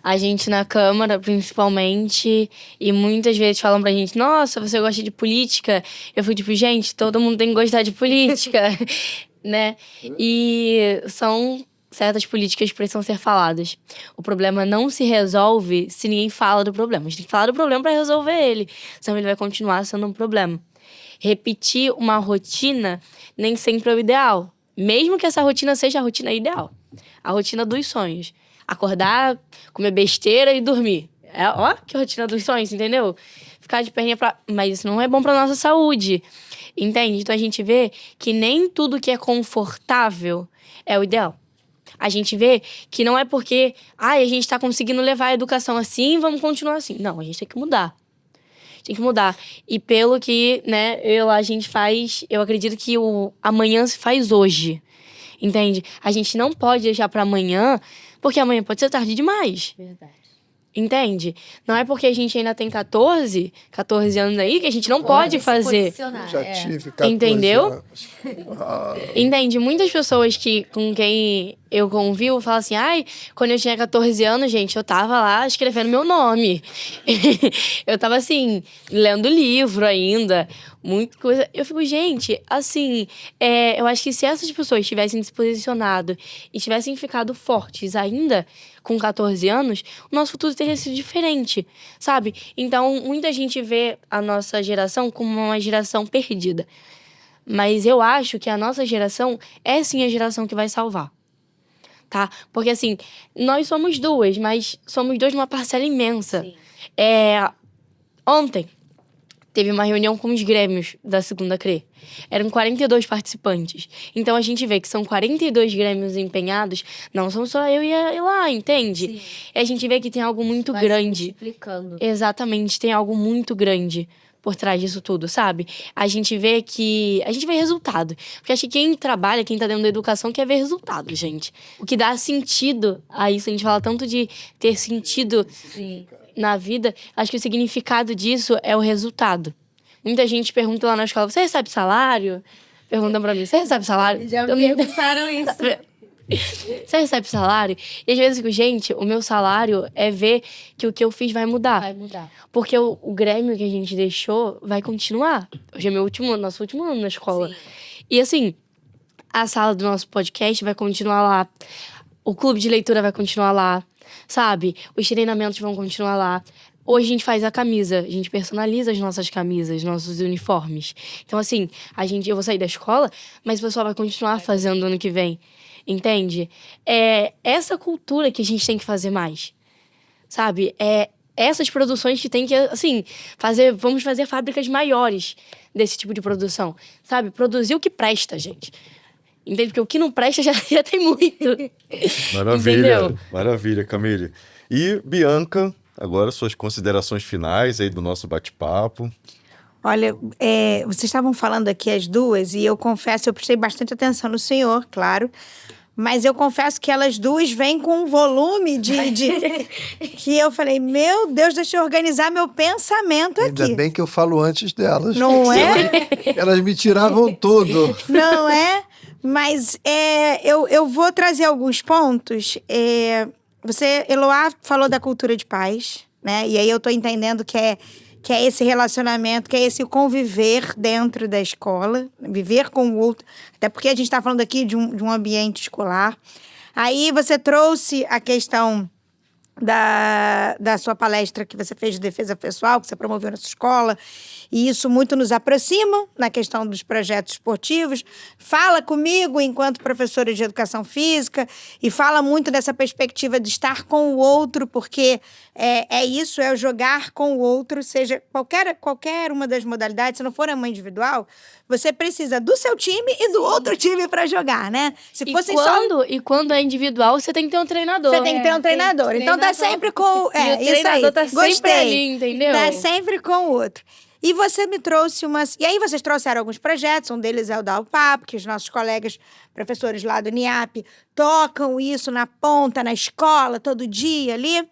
a gente na Câmara, principalmente, e muitas vezes falam pra gente, nossa, você gosta de política? Eu fico tipo, gente, todo mundo tem que gostar de política, né? E são certas políticas que precisam ser faladas. O problema não se resolve se ninguém fala do problema. A gente tem que falar do problema pra resolver ele, senão ele vai continuar sendo um problema. Repetir uma rotina nem sempre é o ideal, mesmo que essa rotina seja a rotina ideal, a rotina dos sonhos. Acordar, comer besteira e dormir. Ó, que rotina dos sonhos, entendeu? Ficar de perninha pra... Mas isso não é bom pra nossa saúde, entende? Então a gente vê que nem tudo que é confortável é o ideal. A gente vê que não é porque a gente tá conseguindo levar a educação assim, vamos continuar assim. Não, a gente tem que mudar. Tem que mudar. E pelo que, né, a gente faz... Eu acredito que o amanhã se faz hoje. Entende? A gente não pode deixar pra amanhã, porque amanhã pode ser tarde demais. Verdade. Entende? Não é porque a gente ainda tem 14 anos aí que a gente não pode fazer. Já tive 14 Entendeu? anos. Entende? Muitas pessoas com quem eu convivo falam assim, quando eu tinha 14 anos, gente, eu tava lá escrevendo meu nome. Eu tava assim, lendo livro ainda, muita coisa. Eu fico, gente, assim, eu acho que se essas pessoas tivessem se posicionado e tivessem ficado fortes ainda com 14 anos, o nosso futuro teria sido diferente, sabe? Então, muita gente vê a nossa geração como uma geração perdida. Mas eu acho que a nossa geração é sim a geração que vai salvar, tá? Porque assim, nós somos duas, mas somos duas numa parcela imensa. Sim. Ontem teve uma reunião com os grêmios da Segunda CRE. Eram 42 participantes. Então a gente vê que são 42 grêmios empenhados, não são só eu e lá, entende? Sim. E a gente vê que tem algo muito Vai se grande. multiplicando. Exatamente, tem algo muito grande por trás disso tudo, sabe? A gente vê resultado. Porque acho que quem trabalha, quem tá dentro da educação, quer ver resultado, gente. O que dá sentido a isso, a gente fala tanto de ter sentido Sim. na vida, acho que o significado disso é o resultado. Muita gente pergunta lá na escola, você recebe salário? Perguntam pra mim, você recebe salário? Já me perguntaram isso. Você recebe salário? E às vezes eu digo, gente, o meu salário é ver que o que eu fiz vai mudar. Vai mudar. Porque o Grêmio que a gente deixou vai continuar. Hoje é nosso último ano na escola. Sim. E assim, a sala do nosso podcast vai continuar lá. O clube de leitura vai continuar lá, sabe? Os treinamentos vão continuar lá. Hoje a gente faz a camisa, a gente personaliza as nossas camisas, nossos uniformes. Então assim, eu vou sair da escola, mas o pessoal vai continuar fazendo ano que vem. entende? É essa cultura que a gente tem que fazer mais, sabe? É essas produções que tem que, assim, vamos fazer fábricas maiores desse tipo de produção, sabe? Produzir o que presta, gente. Entende? Porque o que não presta já tem muito. Maravilha, Entendeu? maravilha, Camille. E Bianca, agora suas considerações finais aí do nosso bate-papo. Olha, vocês estavam falando aqui as duas, e eu confesso, eu prestei bastante atenção no senhor, claro, mas eu confesso que elas duas vêm com um volume que eu falei, meu Deus, deixa eu organizar meu pensamento aqui. Ainda bem que eu falo antes delas. Não é? Elas me tiravam tudo. Não é? Mas eu vou trazer alguns pontos. Eloá falou da cultura de paz, né? E aí eu tô entendendo que é esse relacionamento, que é esse conviver dentro da escola, viver com o outro, até porque a gente está falando aqui de um ambiente escolar. Aí você trouxe a questão da sua palestra que você fez de defesa pessoal, que você promoveu na sua escola, e isso muito nos aproxima na questão dos projetos esportivos. Fala comigo enquanto professora de educação física e fala muito dessa perspectiva de estar com o outro, porque isso, é o jogar com o outro, seja qualquer uma das modalidades, se não for uma individual, você precisa do seu time e do outro time para jogar, né? Se fossem E quando é individual, você tem que ter um treinador. Você tem que ter um treinador. Então tá sempre com... E o treinador tá sempre ali, entendeu? Tá sempre com o outro. E você me trouxe umas... E aí vocês trouxeram alguns projetos, um deles é o da UPAP, que os nossos colegas professores lá do NIAP tocam isso na ponta, na escola, todo dia ali.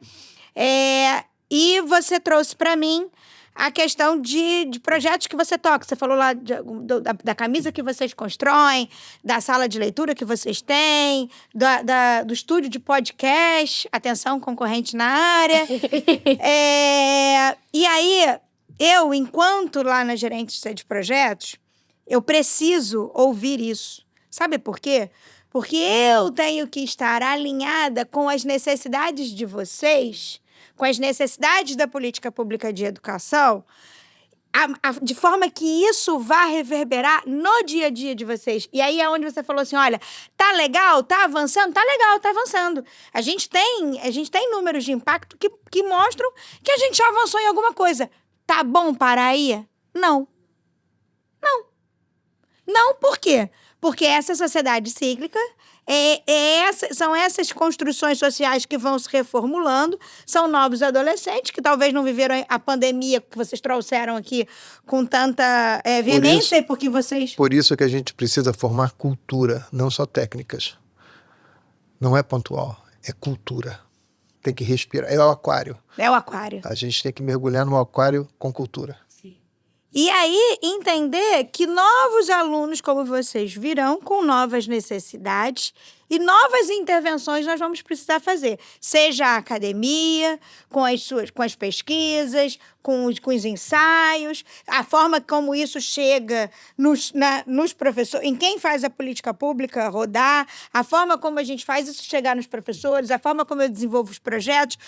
E você trouxe para mim a questão de projetos que você toca. Você falou lá da camisa que vocês constroem, da sala de leitura que vocês têm, do estúdio de podcast, atenção, concorrente na área. E aí, eu, enquanto lá na gerência de projetos, eu preciso ouvir isso. Sabe por quê? Porque eu tenho que estar alinhada com as necessidades de vocês, com as necessidades da política pública de educação, de forma que isso vá reverberar no dia a dia de vocês. E aí é onde você falou assim, olha, tá legal, tá avançando? Tá legal, tá avançando. A gente tem números de impacto que mostram que a gente já avançou em alguma coisa. Tá bom parar aí? Não. Não, por quê? Porque essa sociedade cíclica, são essas construções sociais que vão se reformulando, são novos adolescentes que talvez não viveram a pandemia que vocês trouxeram aqui com tanta veemência, porque vocês... Por isso que a gente precisa formar cultura, não só técnicas. Não é pontual, é cultura. Tem que respirar, é o aquário. É o aquário. A gente tem que mergulhar no aquário com cultura. E aí, entender que novos alunos como vocês virão com novas necessidades e novas intervenções nós vamos precisar fazer. Seja a academia, com as pesquisas, com os ensaios, a forma como isso chega nos professores, em quem faz a política pública rodar, a forma como a gente faz isso chegar nos professores, a forma como eu desenvolvo os projetos,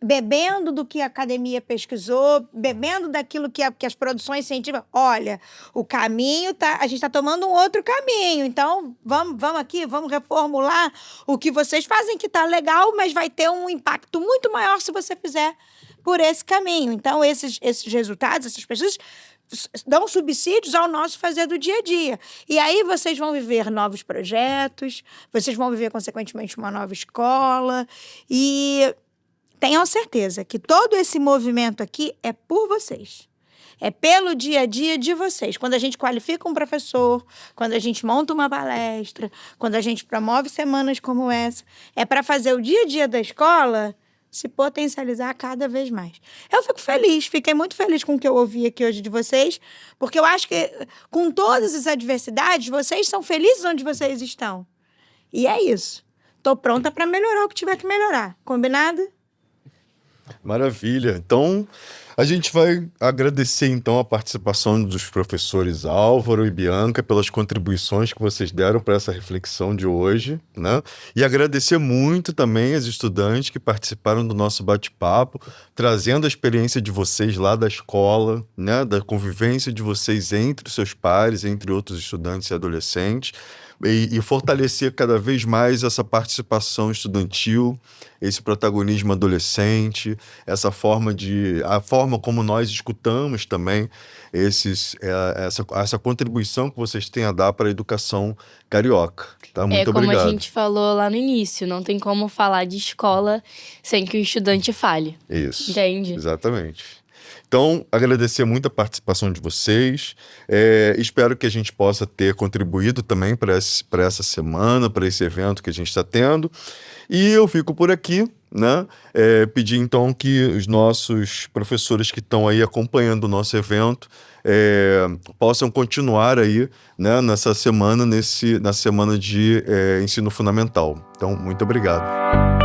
bebendo do que a academia pesquisou, bebendo daquilo que as produções científicas... Olha, o caminho a gente está tomando um outro caminho, então vamos aqui, vamos reformular o que vocês fazem que está legal, mas vai ter um impacto muito maior se você fizer por esse caminho. Então, esses resultados, essas pesquisas dão subsídios ao nosso fazer do dia a dia. E aí vocês vão viver novos projetos, vocês vão viver, consequentemente, uma nova escola e... Tenham certeza que todo esse movimento aqui é por vocês. É pelo dia a dia de vocês. Quando a gente qualifica um professor, quando a gente monta uma palestra, quando a gente promove semanas como essa, é para fazer o dia a dia da escola se potencializar cada vez mais. Eu fico feliz, fiquei muito feliz com o que eu ouvi aqui hoje de vocês, porque eu acho que com todas as adversidades, vocês são felizes onde vocês estão. E é isso. Estou pronta para melhorar o que tiver que melhorar. Combinado? Maravilha. Então, a gente vai agradecer então a participação dos professores Álvaro e Bianca pelas contribuições que vocês deram para essa reflexão de hoje, né? E agradecer muito também as estudantes que participaram do nosso bate-papo, trazendo a experiência de vocês lá da escola, né? Da convivência de vocês entre os seus pares, entre outros estudantes e adolescentes. e fortalecer cada vez mais essa participação estudantil, esse protagonismo adolescente, a forma como nós escutamos também essa contribuição que vocês têm a dar para a educação carioca. Tá? Muito como obrigado. a gente falou lá no início, não tem como falar de escola sem que o estudante fale. Isso. Entende? Exatamente. Então, agradecer muito a participação de vocês. Espero que a gente possa ter contribuído também para essa semana, para esse evento que a gente está tendo. E eu fico por aqui, né? Pedir então que os nossos professores que estão aí acompanhando o nosso evento possam continuar aí, né, nessa semana, na semana de ensino fundamental. Então, muito obrigado.